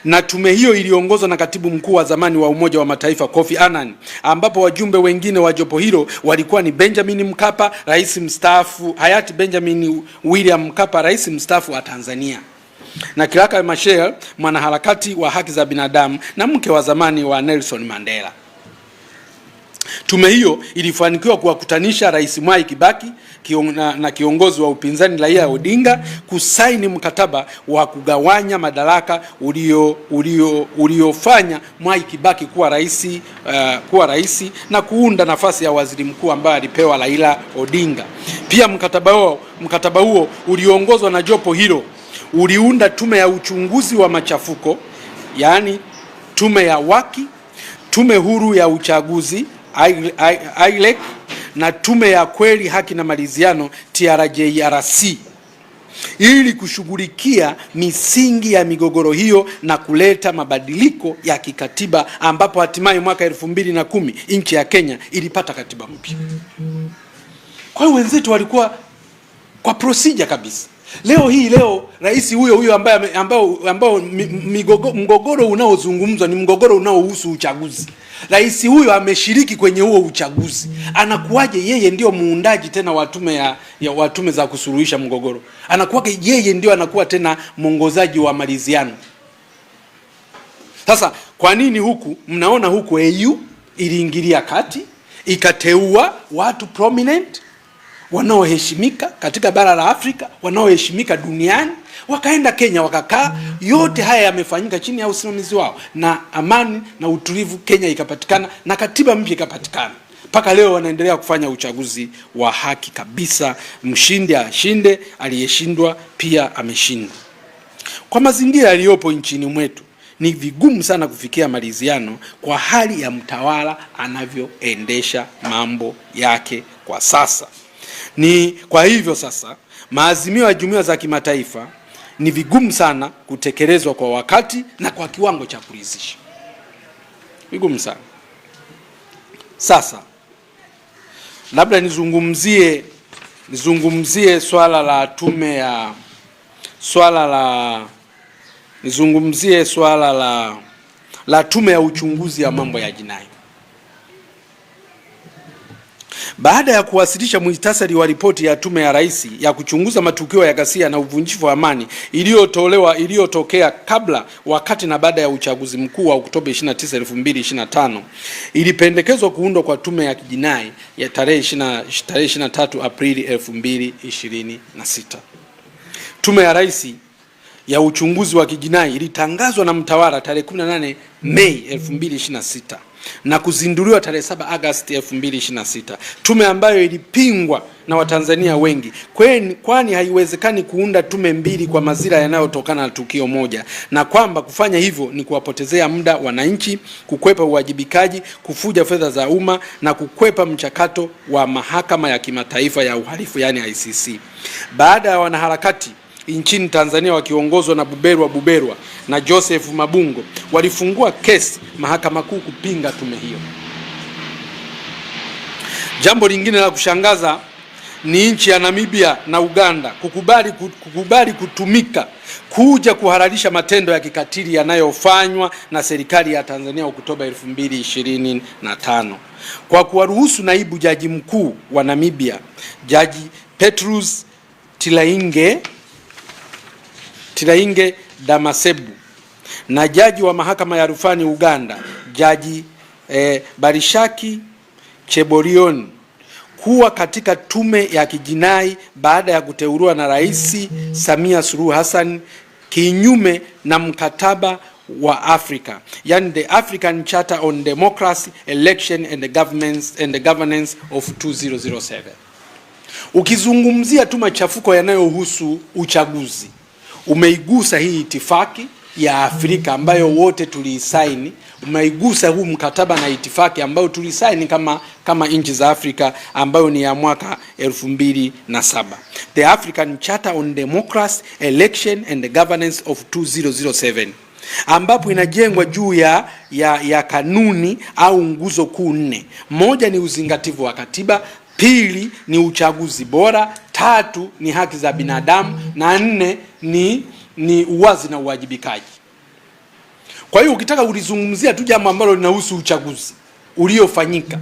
Na tume hiyo iliongozwa na katibu mkuu wa zamani wa Umoja wa Mataifa Kofi Annan, ambapo wajumbe wengine wa jopo hilo walikuwa ni Benjamin Mkapa, rais mstaafu, hayati Benjamin William Mkapa, rais mstaafu wa Tanzania, na Kilaka Machel, mwanaharakati wa haki za binadamu na mke wa zamani wa Nelson Mandela. Tume hiyo ilifanikiwa kuwakutanisha Rais Mwai Kibaki na kiongozi wa upinzani Raila Odinga kusaini mkataba wa kugawanya madaraka uliofanya Mwai Kibaki kuwa rais na kuunda nafasi ya waziri mkuu ambaye alipewa Raila Odinga. Pia mkataba huo uliongozwa na jopo hilo uliunda tume ya uchunguzi wa machafuko, yani tume ya Waki, tume huru ya uchaguzi ILEC na tume ya kweli, haki na maridhiano TRJRC, ili kushughulikia misingi ya migogoro hiyo na kuleta mabadiliko ya kikatiba, ambapo hatimaye mwaka 2010 nchi ya Kenya ilipata katiba mpya. Kwa hiyo wenzetu walikuwa kwa procedure kabisa. Leo rais huyo ambao mgogoro unaozungumzwa ni mgogoro unaohusu uchaguzi. Rais huyo ameshiriki kwenye huo uchaguzi. Anakuwaje yeye ndio muundaji tena wa tume za kusuluhisha mgogoro? Anakuwaje yeye ndio anakuwa tena mwongozaji wa maridhiano? Sasa kwa nini huku mnaona huku AU iliingilia kati ikateua watu prominent wanaoheshimika katika bara la Afrika, wanaoheshimika duniani, wakaenda Kenya wakakaa. Yote haya yamefanyika chini ya usimamizi wao, na amani na utulivu Kenya ikapatikana na katiba mpya ikapatikana. Mpaka leo wanaendelea kufanya uchaguzi wa haki kabisa, mshindi ashinde, aliyeshindwa pia ameshindwa. Kwa mazingira yaliyopo nchini mwetu, ni vigumu sana kufikia maridhiano kwa hali ya mtawala anavyoendesha mambo yake kwa sasa. Kwa hivyo sasa, maazimio ya jumuiya za kimataifa ni vigumu sana kutekelezwa kwa wakati na kwa kiwango cha kuridhisha. Vigumu sana. Sasa labda nizungumzie swala la tume ya uchunguzi ya mambo ya jinai. Baada ya kuwasilisha muhtasari wa ripoti ya tume ya rais ya kuchunguza matukio ya ghasia na uvunjifu wa amani iliyotokea kabla, wakati na baada ya uchaguzi mkuu wa Oktoba 29, 2025, ilipendekezwa kuundwa kwa tume ya kijinai ya tarehe 23 Aprili 2026. Tume ya rais ya uchunguzi wa kijinai ilitangazwa na mtawala tarehe 18 Mei 2026 na kuzinduliwa tarehe 7 Agosti 2026, tume ambayo ilipingwa na Watanzania wengi, kwani haiwezekani kuunda tume mbili kwa mazira yanayotokana na tukio moja, na kwamba kufanya hivyo ni kuwapotezea muda wananchi, kukwepa uwajibikaji, kufuja fedha za umma na kukwepa mchakato wa mahakama ya kimataifa ya uhalifu yani ICC. Baada ya wanaharakati nchini Tanzania wakiongozwa na Buberwa na Joseph Mabungo walifungua kesi Mahakama Kuu kupinga tume hiyo. Jambo lingine la kushangaza ni nchi ya Namibia na Uganda kukubali kutumika kuja kuhalalisha matendo ya kikatili yanayofanywa na serikali ya Tanzania Oktoba 2025 kwa kuwaruhusu naibu jaji mkuu wa Namibia Jaji Petrus Tilainge Damasebu na jaji wa mahakama ya rufani Uganda Jaji Barishaki Cheborion kuwa katika tume ya kijinai baada ya kuteuliwa na Rais Samia Suluhu Hassan kinyume na mkataba wa Afrika, yani the African Charter on Democracy, Election and the Governance of 2007. Ukizungumzia tu machafuko yanayohusu uchaguzi, umeigusa hii itifaki ya Afrika ambayo wote tuliisaini, umeigusa huu mkataba na itifaki ambayo tulisaini kama nchi za Afrika ambayo ni ya mwaka 2007. The African Charter on Democracy, Election and the Governance of 2007, ambapo inajengwa juu ya kanuni au nguzo kuu 4. Moja ni uzingativu wa katiba, pili ni uchaguzi bora, tatu ni haki za binadamu, na 4 ni uwazi na uwajibikaji. Kwa hiyo ukitaka ulizungumzia tu jambo ambalo linahusu uchaguzi uliofanyika,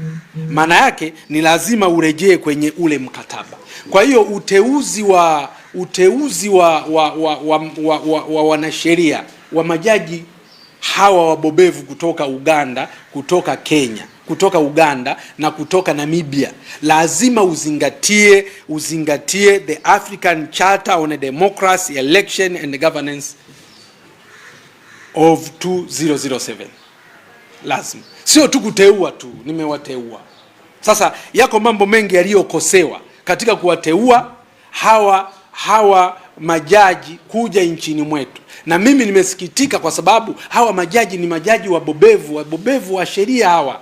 maana yake ni lazima urejee kwenye ule mkataba. Kwa hiyo uteuzi wa wanasheria wa majaji hawa wabobevu kutoka Uganda, kutoka Kenya, kutoka Uganda na kutoka Namibia, lazima uzingatie the African Charter on Democracy, Election and the Governance of 2007. Lazima. Sio tu kuteua tu, nimewateua. Sasa yako mambo mengi yaliyokosewa katika kuwateua hawa majaji kuja nchini mwetu. Na mimi nimesikitika kwa sababu hawa majaji ni majaji wabobevu wa sheria hawa.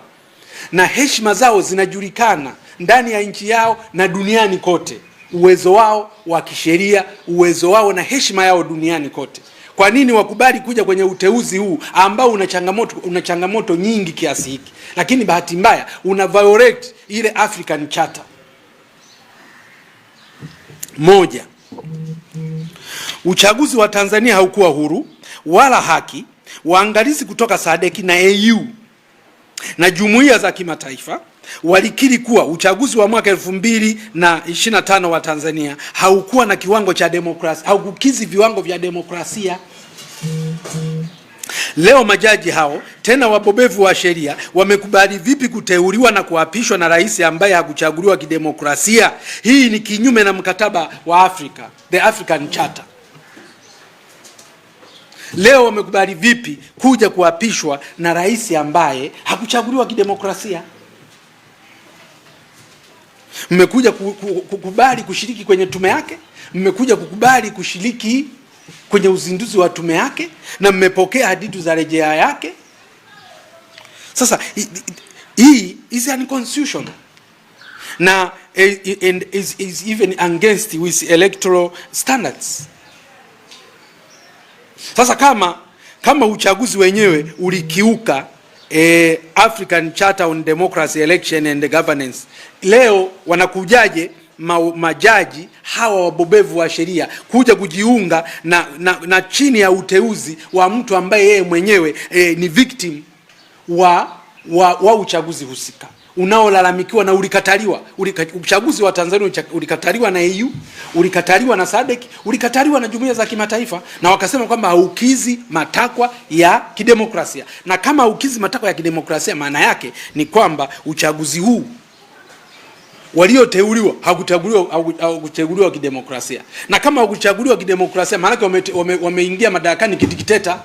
Na heshima zao zinajulikana ndani ya nchi yao na duniani kote. Uwezo wao wa kisheria, uwezo wao na heshima yao duniani kote. Kwa nini wakubali kuja kwenye uteuzi huu ambao una changamoto nyingi kiasi hiki, lakini bahati mbaya una violate ile African Charter? Moja, uchaguzi wa Tanzania haukuwa huru wala haki. Waangalizi kutoka SADC na AU na jumuiya za kimataifa walikiri kuwa uchaguzi wa mwaka 2025 wa Tanzania haukuwa na kiwango cha demokrasia, haukukizi viwango vya demokrasia. Leo majaji hao tena wabobevu wa sheria wamekubali vipi kuteuliwa na kuapishwa na rais ambaye hakuchaguliwa kidemokrasia? Hii ni kinyume na mkataba wa Afrika, the African Charter. Leo wamekubali vipi kuja kuapishwa na rais ambaye hakuchaguliwa kidemokrasia? Mmekuja kukubali kushiriki kwenye tume yake, mmekuja kukubali kushiriki kwenye uzinduzi wa tume yake, na mmepokea hadidu za rejea yake. Sasa hii is unconstitutional na is even against with electoral standards. Sasa kama uchaguzi wenyewe ulikiuka African Charter on Democracy, Election and Governance, leo wanakujaje majaji hawa wabobevu wa sheria kuja kujiunga na chini ya uteuzi wa mtu ambaye yeye mwenyewe ni victim wa uchaguzi husika unaolalamikiwa na ulikataliwa? Uchaguzi wa Tanzania ulikataliwa na EU, ulikataliwa na SADC, ulikataliwa na jumuiya za kimataifa, na wakasema kwamba haukizi matakwa ya kidemokrasia. Na kama haukizi matakwa ya kidemokrasia, maana yake ni kwamba uchaguzi huu Walioteuliwa hawakuchaguliwa kidemokrasia, na kama hawakuchaguliwa kidemokrasia maana yake wameingia madarakani kitikiteta.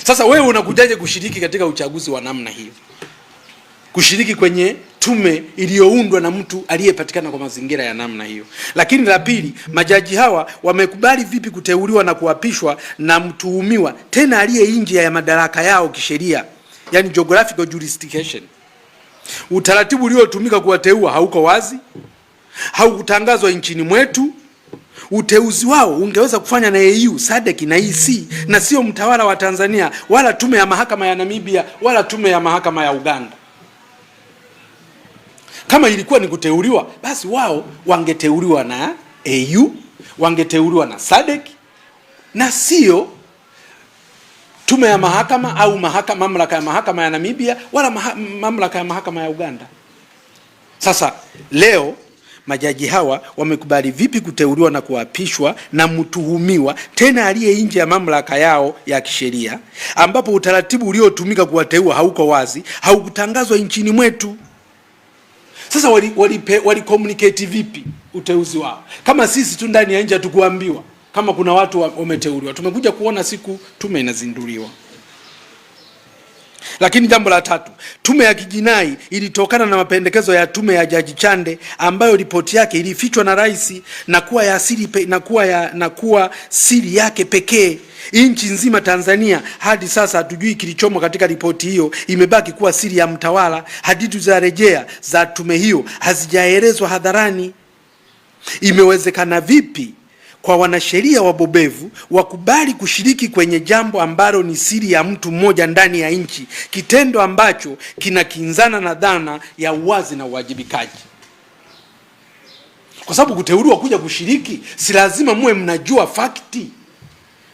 Sasa wewe unakujaje kushiriki katika uchaguzi wa namna hiyo, kushiriki kwenye tume iliyoundwa na mtu aliyepatikana kwa mazingira ya namna hiyo? Lakini la pili, majaji hawa wamekubali vipi kuteuliwa na kuapishwa na mtuhumiwa tena aliye nje ya madaraka yao kisheria, yani geographical jurisdiction? Utaratibu uliotumika kuwateua hauko wazi, haukutangazwa nchini mwetu. Uteuzi wao ungeweza kufanya na EU, SADC na EC, na sio mtawala wa Tanzania wala tume ya mahakama ya Namibia wala tume ya mahakama ya Uganda. Kama ilikuwa ni kuteuliwa, basi wao wangeteuliwa na EU, wangeteuliwa na SADC, na sio tume ya mahakama au mamlaka ya mahakama ya Namibia wala mamlaka ya mahakama ya Uganda. Sasa leo majaji hawa wamekubali vipi kuteuliwa na kuapishwa na mtuhumiwa tena aliye nje ya mamlaka yao ya kisheria, ambapo utaratibu uliotumika kuwateua hauko wazi, haukutangazwa nchini mwetu? Sasa wali communicate vipi uteuzi wao kama sisi tu ndani ya nje hatukuambiwa kama kuna watu wameteuliwa? Tumekuja kuona siku tume inazinduliwa. Lakini jambo la tatu, tume ya kijinai ilitokana na mapendekezo ya tume ya Jaji Chande ambayo ripoti yake ilifichwa na rais na kuwa ya asili na kuwa siri yake pekee. Nchi nzima Tanzania hadi sasa hatujui kilichomo katika ripoti hiyo, imebaki kuwa siri ya mtawala. Hadithi za rejea za tume hiyo hazijaelezwa hadharani. Imewezekana vipi kwa wanasheria wabobevu wakubali kushiriki kwenye jambo ambalo ni siri ya mtu mmoja ndani ya nchi, kitendo ambacho kinakinzana na dhana ya uwazi na uwajibikaji? Kwa sababu kuteuliwa kuja kushiriki, si lazima muwe mnajua fakti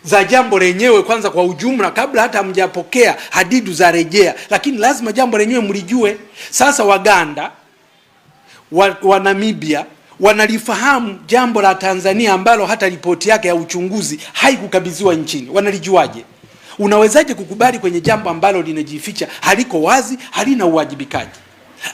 za jambo lenyewe kwanza kwa ujumla kabla hata hamjapokea hadidu za rejea, lakini lazima jambo lenyewe mlijue. Sasa Waganda wa Namibia wanalifahamu jambo la Tanzania ambalo hata ripoti yake ya uchunguzi haikukabidhiwa nchini. Wanalijuaje? Unawezaje kukubali kwenye jambo ambalo linajificha, haliko wazi, halina uwajibikaji,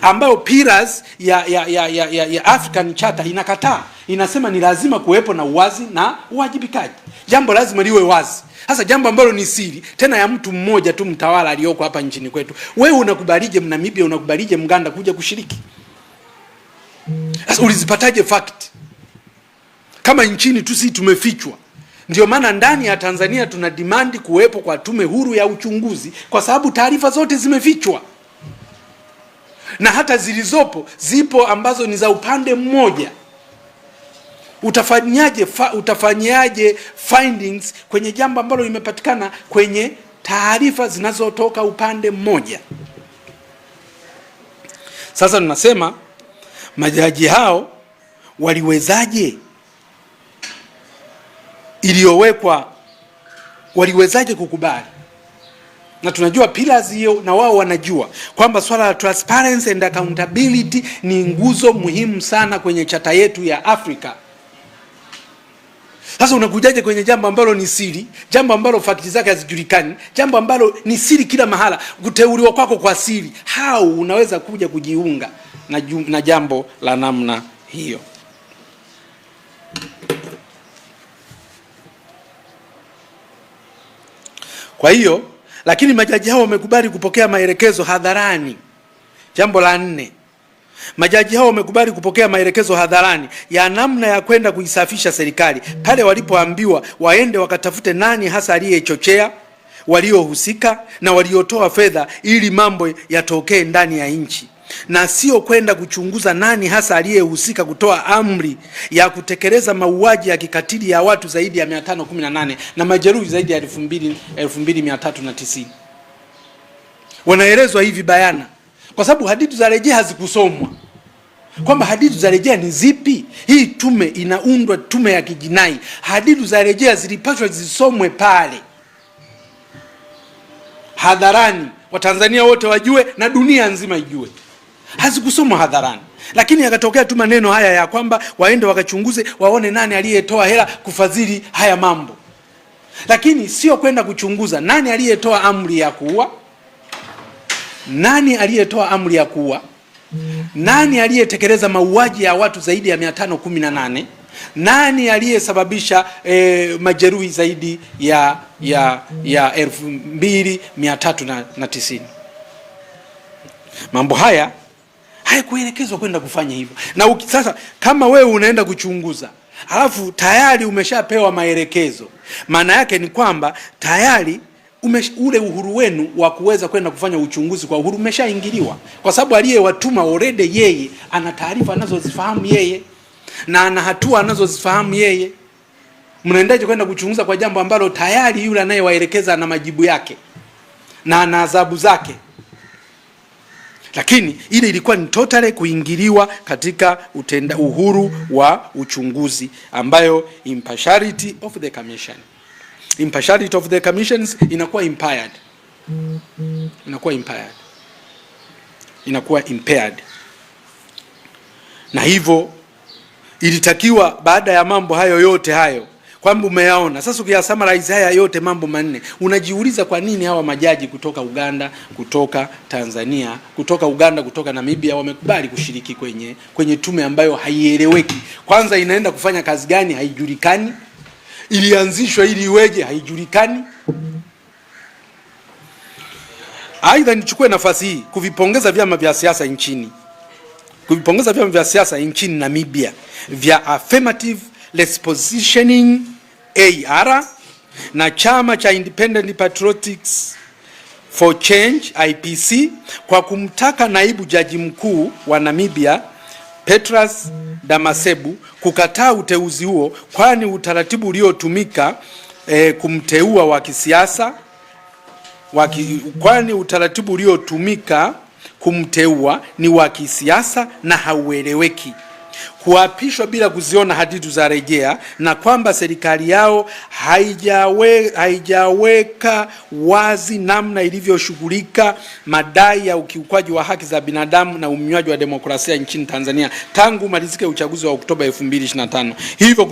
ambayo pillars ya African Charter inakataa, inasema ni lazima kuwepo na uwazi na uwajibikaji. Jambo lazima liwe wazi. Sasa jambo ambalo ni siri tena ya mtu mmoja tu, mtawala aliyoko hapa nchini kwetu, wewe unakubalije Mnamibia, unakubalije Mganda kuja kushiriki? Sasa ulizipataje fact kama nchini tu sisi tumefichwa? Ndio maana ndani ya Tanzania tuna demand kuwepo kwa tume huru ya uchunguzi, kwa sababu taarifa zote zimefichwa, na hata zilizopo zipo ambazo ni za upande mmoja. Utafanyaje findings kwenye jambo ambalo limepatikana kwenye taarifa zinazotoka upande mmoja? Sasa tunasema majaji hao waliwezaje iliyowekwa, waliwezaje kukubali? Na tunajua pillars hiyo, na wao wanajua kwamba swala la transparency and accountability ni nguzo muhimu sana kwenye chata yetu ya Afrika. Sasa unakujaje kwenye jambo ambalo ni siri, jambo ambalo fakti zake hazijulikani, jambo ambalo ni siri kila mahala, kuteuliwa kwako kwa siri? How unaweza kuja kujiunga na jambo la namna hiyo? Kwa hiyo, lakini majaji hao wamekubali kupokea maelekezo hadharani. Jambo la 4, majaji hao wamekubali kupokea maelekezo hadharani ya namna ya kwenda kuisafisha serikali pale walipoambiwa waende wakatafute nani hasa aliyechochea, waliohusika na waliotoa fedha ili mambo yatokee ndani ya nchi, na sio kwenda kuchunguza nani hasa aliyehusika kutoa amri ya kutekeleza mauaji ya kikatili ya watu zaidi ya 518 na majeruhi zaidi ya 2390. Wanaelezwa hivi bayana kwa sababu hadidu za rejea hazikusomwa, kwamba hadidu za rejea ni zipi. Hii tume inaundwa, tume ya kijinai. Hadidu za rejea zilipaswa zisomwe pale hadharani, Watanzania wote wajue na dunia nzima ijue. Hazikusomwa hadharani, lakini yakatokea tu maneno haya ya kwamba waende wakachunguze waone nani aliyetoa hela kufadhili haya mambo, lakini sio kwenda kuchunguza nani aliyetoa amri ya kuua, nani aliyetoa amri ya kuua, Nani aliyetekeleza mauaji ya watu zaidi ya 518? Nani aliyesababisha majeruhi zaidi ya 2390? Mambo haya hayakuelekezwa kwenda kufanya hivyo. Na sasa kama wewe unaenda kuchunguza halafu tayari umeshapewa maelekezo, maana yake ni kwamba tayari ule uhuru wenu wa kuweza kwenda kufanya uchunguzi kwa uhuru umeshaingiliwa, kwa sababu aliyewatuma already yeye ana taarifa anazozifahamu yeye na ana hatua anazozifahamu yeye. Mnaendaje kwenda kuchunguza kwa jambo ambalo tayari yule anayewaelekeza ana majibu yake na ana adhabu zake? Lakini ile ilikuwa ni totally kuingiliwa katika uhuru wa uchunguzi, ambayo impartiality of the commission, impartiality of the commissions inakuwa impaired, inakuwa impaired. Na hivyo ilitakiwa baada ya mambo hayo yote hayo kwamba umeyaona sasa, ukiyasummarize haya yote mambo manne, unajiuliza kwa nini hawa majaji kutoka Uganda, kutoka Tanzania, kutoka Uganda, kutoka Namibia wamekubali kushiriki kwenye tume ambayo haieleweki. Kwanza inaenda kufanya kazi gani? Haijulikani. Ilianzishwa ili iweje? Haijulikani. Aidha, nichukue nafasi hii kuvipongeza vyama vya siasa nchini Namibia vya Affirmative Repositioning AR na chama cha Independent Patriotics for Change IPC kwa kumtaka naibu jaji mkuu wa Namibia Petrus Damasebu kukataa uteuzi huo, kwani utaratibu uliotumika kumteua wa kisiasa ni wa kisiasa na haueleweki, kuapishwa bila kuziona hadidu za rejea, na kwamba serikali yao haijaweka wazi namna ilivyoshughulika madai ya ukiukwaji wa haki za binadamu na uminywaji wa demokrasia nchini Tanzania tangu malizike uchaguzi wa Oktoba 2025. Hivyo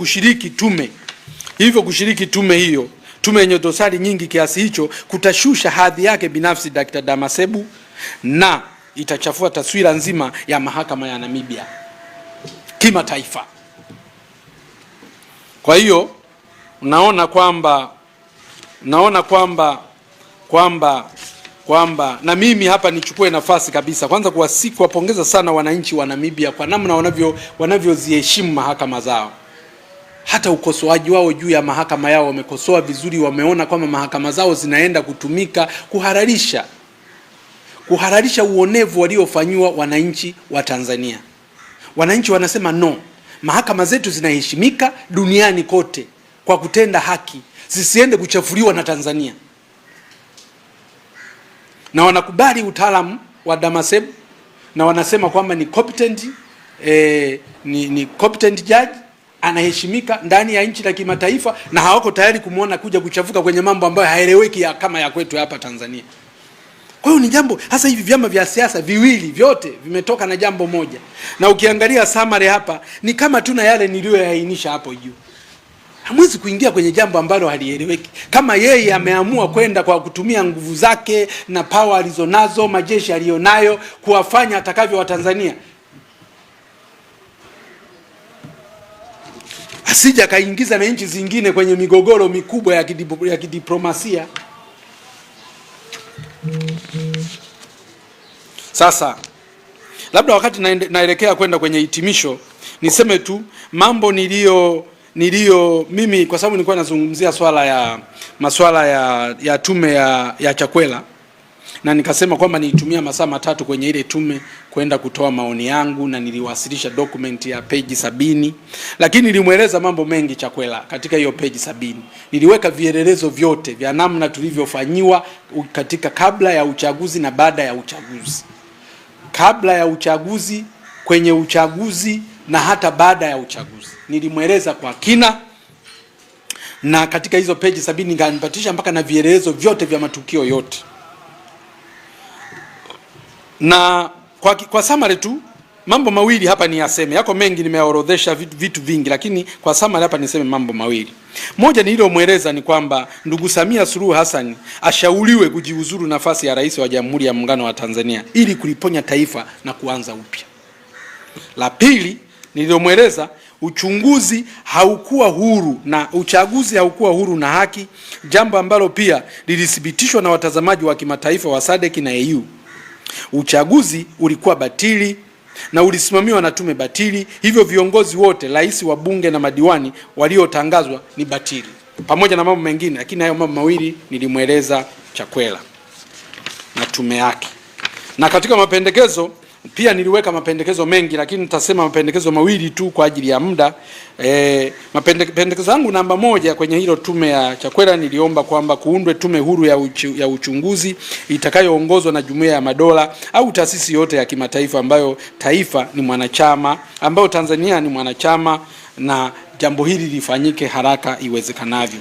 kushiriki tume hiyo, tume yenye dosari nyingi kiasi hicho, kutashusha hadhi yake binafsi Dr. Damasebu na itachafua taswira nzima ya mahakama ya Namibia kimataifa. Kwa hiyo naona kwamba na mimi hapa nichukue nafasi kabisa kwanza kuwapongeza sana wananchi wa Namibia kwa namna wanavyoziheshimu mahakama zao. Hata ukosoaji wao juu ya mahakama yao wamekosoa vizuri, wameona kwamba mahakama zao zinaenda kutumika kuhalalisha uonevu waliofanywa wananchi wa Tanzania. Wananchi wanasema no, mahakama zetu zinaheshimika duniani kote kwa kutenda haki, zisiende kuchafuliwa na Tanzania. Na wanakubali utaalamu wa Damasebu na wanasema kwamba ni competent judge, anaheshimika ndani ya nchi na kimataifa, na hawako tayari kumuona kuja kuchafuka kwenye mambo ambayo haeleweki kama ya kwetu hapa Tanzania. Kwa hiyo ni jambo hasa, hivi vyama vya siasa viwili vyote vimetoka na jambo moja, na ukiangalia summary hapa ni kama tuna yale niliyoyaainisha hapo juu. Hamwezi kuingia kwenye jambo ambalo halieleweki. Kama yeye ameamua kwenda kwa kutumia nguvu zake na power alizonazo, majeshi alionayo, kuwafanya atakavyo wa Tanzania, asija kaingiza na nchi zingine kwenye migogoro mikubwa ya kidiplomasia. Sasa labda wakati naelekea kwenda kwenye hitimisho, niseme tu mambo nilio mimi, kwa sababu nilikuwa nazungumzia masuala ya tume ya Chakwera, na nikasema kwamba nilitumia masaa 3 kwenye ile tume kwenda kutoa maoni yangu, na niliwasilisha document ya page 70, lakini nilimweleza mambo mengi Chakwera katika hiyo page 70. Niliweka vielelezo vyote vya namna tulivyofanyiwa katika kabla ya uchaguzi na baada ya uchaguzi, kabla ya uchaguzi, kwenye uchaguzi na hata baada ya uchaguzi. Nilimweleza kwa kina, na katika hizo page 70 nganipatisha mpaka na vielelezo vyote vya matukio yote. Na kwa summary tu mambo mawili hapa ni yaseme, yako mengi nimeorodhesha vitu vingi, lakini kwa summary hapa niseme mambo mawili. Moja nililomweleza ni kwamba ndugu Samia Suluhu Hassan ashauriwe kujiuzuru nafasi ya rais wa Jamhuri ya Muungano wa Tanzania ili kuliponya taifa na kuanza upya. La pili nililomweleza, uchunguzi haukuwa huru na uchaguzi haukuwa huru na haki, jambo ambalo pia lilithibitishwa na watazamaji wa kimataifa wa SADC na EU. Uchaguzi ulikuwa batili na ulisimamiwa na tume batili, hivyo viongozi wote, rais, wa bunge na madiwani waliotangazwa ni batili, pamoja na mambo mengine, lakini hayo mambo mawili nilimweleza Chakwera na tume yake. Na katika mapendekezo pia niliweka mapendekezo mengi, lakini nitasema mapendekezo mawili tu kwa ajili ya muda. Mapendekezo yangu namba moja kwenye hilo tume ya Chakwera, niliomba kwamba kuundwe tume huru ya uchunguzi itakayoongozwa na Jumuiya ya Madola au taasisi yote ya kimataifa ambayo taifa ni mwanachama, ambayo Tanzania ni mwanachama, na jambo hili lifanyike haraka iwezekanavyo.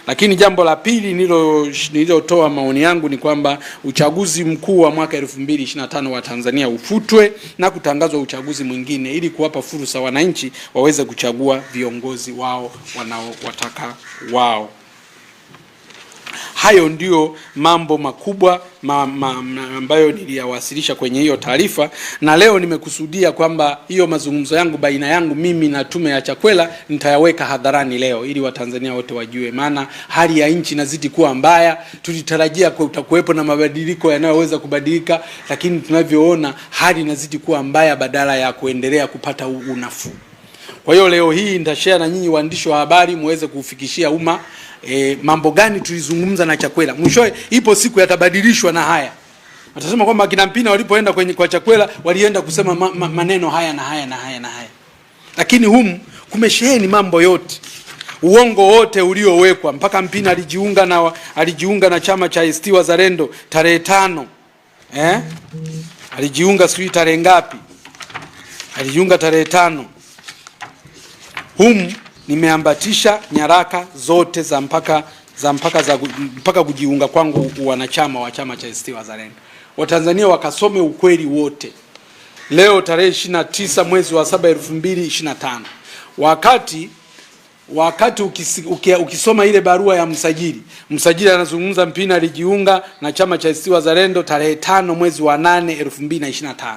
Lakini jambo la pili nililotoa maoni yangu ni kwamba uchaguzi mkuu wa mwaka 2025 wa Tanzania ufutwe na kutangazwa uchaguzi mwingine ili kuwapa fursa wananchi waweze kuchagua viongozi wao wanaowataka wao. Hayo ndio mambo makubwa ambayo niliyawasilisha kwenye hiyo taarifa, na leo nimekusudia kwamba hiyo mazungumzo yangu baina yangu mimi na tume ya Chakwera nitayaweka hadharani leo ili Watanzania wote wajue, maana hali ya nchi inazidi kuwa mbaya. Tulitarajia kutakuwepo na mabadiliko yanayoweza kubadilika, lakini tunavyoona hali inazidi kuwa mbaya badala ya kuendelea kupata unafuu. Kwa hiyo leo hii nitashare na nyinyi waandishi wa habari muweze kufikishia umma mambo gani tulizungumza na Chakwera. Mwishowe ipo siku yatabadilishwa na haya. Watasema kwamba kina Mpina walipoenda kwa Chakwera walienda kusema maneno haya na haya na haya na haya. Lakini kumesheheni mambo yote. Uongo wote uliowekwa, mpaka Mpina alijiunga na chama cha ACT Wazalendo tarehe 5. Alijiunga sijui tarehe ngapi? Alijiunga tarehe 5. Nimeambatisha nyaraka zote za mpaka kujiunga kwangu wanachama wa chama cha ACT Wazalendo. Watanzania wakasome ukweli wote. Leo tarehe 29 mwezi wa 7 2025. Wakati ukisoma ile barua ya msajili anazungumza Mpina alijiunga na chama cha ACT Wazalendo tarehe 5 mwezi wa 8 2025.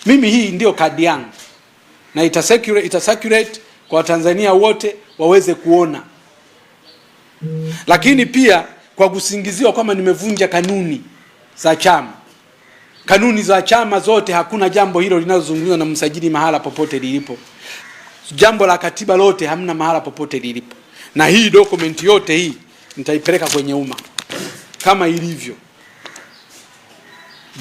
Mimi hii ndio kadi yangu na itasirculate kwa Tanzania wote waweze kuona. Lakini pia kwa kusingiziwa kwamba nimevunja kanuni za chama. Kanuni za chama zote, hakuna jambo hilo linalozungumzwa na msajili mahala popote lilipo. Jambo la katiba lote hamna mahala popote lilipo. Na hii document yote hii nitaipeleka kwenye umma kama ilivyo.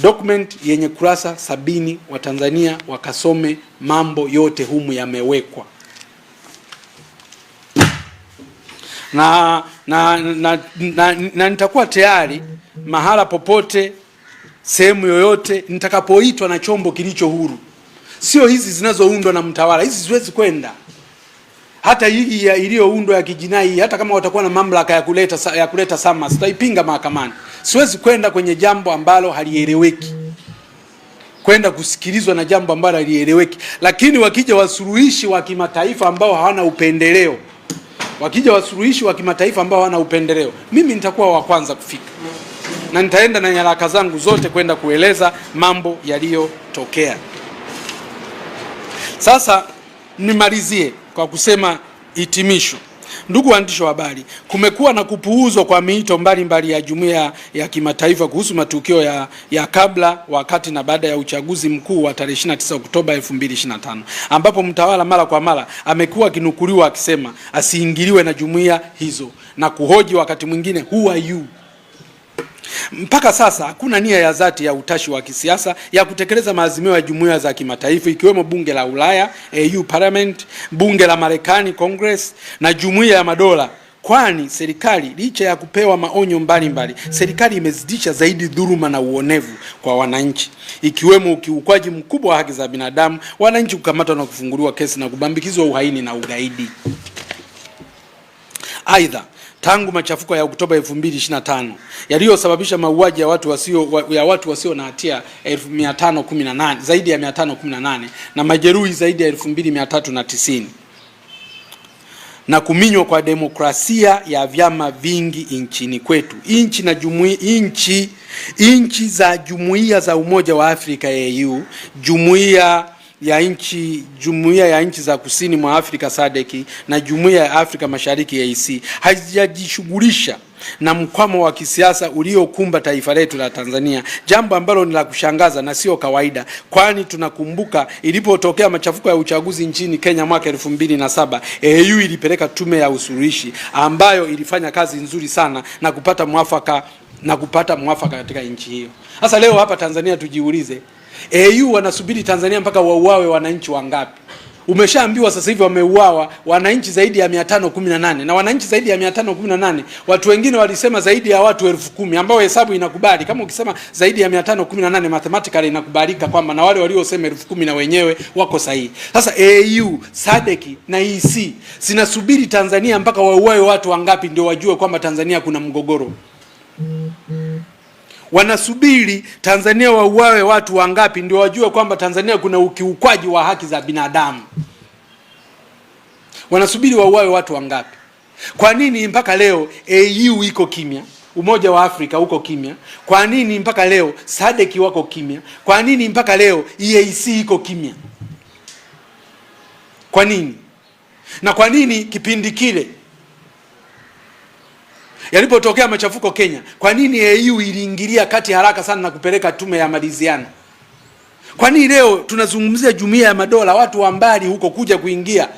Document yenye kurasa 70, wa Tanzania wakasome mambo yote humu yamewekwa. Na nitakuwa tayari mahala popote, sehemu yoyote nitakapoitwa na chombo kilicho huru. Sio hizi zinazoundwa na mtawala, hizi siwezi kwenda. Hata hii iliyoundwa ya kijinai, hata kama watakuwa na mamlaka ya kuleta sama, sitaipinga mahakamani. Siwezi kwenda kwenye jambo ambalo halieleweki, kwenda kusikilizwa na jambo ambalo halieleweki. Lakini wakija wasuluhishi wa kimataifa ambao hawana upendeleo, mimi nitakuwa wa kwanza kufika, na nitaenda na nyaraka zangu zote kwenda kueleza mambo yaliyotokea. Sasa nimalizie kwa kusema hitimisho. Ndugu waandishi wa habari, kumekuwa na kupuuzwa kwa miito mbalimbali ya jumuiya ya kimataifa kuhusu matukio ya kabla, wakati na baada ya uchaguzi mkuu wa tarehe 29 Oktoba 2025, ambapo mtawala mara kwa mara amekuwa akinukuliwa akisema asiingiliwe na jumuiya hizo na kuhoji wakati mwingine who are you. Mpaka sasa hakuna nia ya dhati ya utashi wa kisiasa ya kutekeleza maazimio ya jumuiya za kimataifa, ikiwemo bunge la Ulaya EU Parliament, bunge la Marekani Congress na Jumuiya ya Madola. Kwani serikali licha ya kupewa maonyo mbalimbali, serikali imezidisha zaidi dhuluma na uonevu kwa wananchi, ikiwemo ukiukwaji mkubwa wa haki za binadamu, wananchi kukamatwa na kufunguliwa kesi na kubambikizwa uhaini na ugaidi. Aidha, tangu machafuko ya Oktoba 2025 yaliyosababisha mauaji ya watu wasio na hatia 1518, zaidi ya 518 na majeruhi zaidi ya 2390 na kuminywa kwa demokrasia ya vyama vingi nchini kwetu. Nchi za Jumuiya za Umoja wa Afrika AU, Jumuiya ya nchi za Kusini mwa Afrika SADC na Jumuiya ya Afrika Mashariki EAC haijajishughulisha na mkwamo wa kisiasa uliokumba taifa letu la Tanzania, jambo ambalo ni la kushangaza na sio kawaida, kwani tunakumbuka ilipotokea machafuko ya uchaguzi nchini Kenya mwaka 2007, AU ilipeleka tume ya usuluhishi ambayo ilifanya kazi nzuri sana na kupata mwafaka katika nchi hiyo. Sasa leo hapa Tanzania tujiulize, AU wanasubiri Tanzania mpaka wauawe wananchi wangapi? Umeshaambiwa sasa hivi wameuawa wananchi zaidi ya 518, na wananchi zaidi ya 518, watu wengine walisema zaidi ya watu 10,000, ambao hesabu inakubali. Kama ukisema zaidi ya 518 mathematically inakubalika kwamba na wale waliosema 10,000 na wenyewe wako sahihi. Sasa AU, SADC na EAC zinasubiri Tanzania mpaka wauawe watu wangapi ndio wajue kwamba Tanzania kuna mgogoro? Wanasubiri Tanzania wauawe watu wangapi ndio wajue kwamba Tanzania kuna ukiukwaji wa haki za binadamu? Wanasubiri wauawe watu wangapi? Kwa nini mpaka leo AU iko kimya? Umoja wa Afrika uko kimya? Kwa nini mpaka leo SADC wako kimya? Kwa nini mpaka leo EAC iko kimya? Kwa nini? Na kwa nini kipindi kile yalipotokea machafuko Kenya, kwa nini AU iliingilia kati haraka sana na kupeleka tume ya maridhiano? Kwa nini leo tunazungumzia Jumuiya ya Madola, watu wa mbali huko kuja kuingia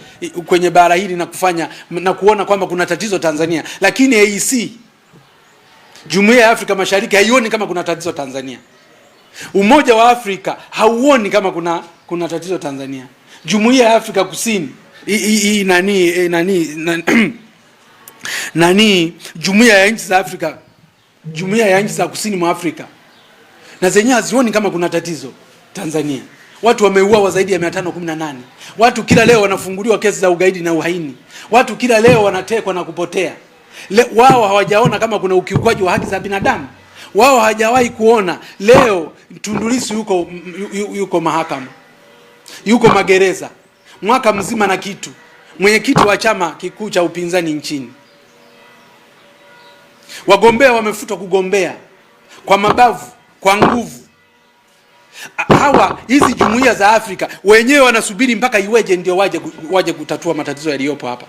kwenye bara hili na kufanya na kuona kwamba kuna tatizo Tanzania, lakini AEC, Jumuiya ya Afrika Mashariki, haioni kama kuna tatizo Tanzania? Umoja wa Afrika hauoni kama kuna tatizo Tanzania? Jumuiya ya Afrika Kusini Jumuiya ya nchi za Afrika, Jumuiya ya nchi za Kusini mwa Afrika, na zenyewe hazioni kama kuna tatizo Tanzania. Watu wameuawa zaidi ya 518. Watu kila leo wanafunguliwa kesi za ugaidi na uhaini. Watu kila leo wanatekwa na kupotea. Wao hawajaona kama kuna ukiukwaji wa haki za binadamu? Wao hawajawahi kuona leo Tundu Lissu yuko mahakama, yuko magereza mwaka mzima na kitu, mwenyekiti wa chama kikuu cha upinzani nchini. Wagombea wamefutwa kugombea kwa mabavu, kwa nguvu. Hizi jumuiya za Afrika wenyewe wanasubiri mpaka iweje ndio waje kutatua matatizo yaliyopo hapa.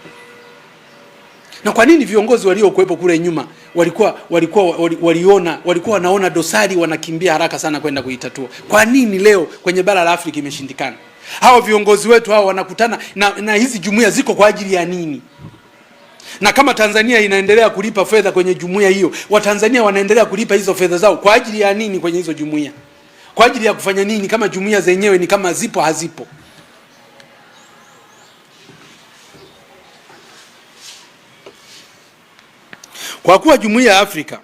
Na kwa nini viongozi waliokuwepo kule nyuma walikuwa wanaona dosari, wanakimbia haraka sana kwenda kuitatua? Kwa nini leo kwenye bara la Afrika imeshindikana? Hao viongozi wetu hao wanakutana na hizi jumuiya ziko kwa ajili ya nini? Na kama Tanzania inaendelea kulipa fedha kwenye jumuiya hiyo, Watanzania wanaendelea kulipa hizo fedha zao kwa ajili ya nini kwenye hizo jumuiya? Kwa ajili ya kufanya nini kama jumuiya zenyewe ni kama zipo hazipo? Kwa kuwa jumuiya ya Afrika,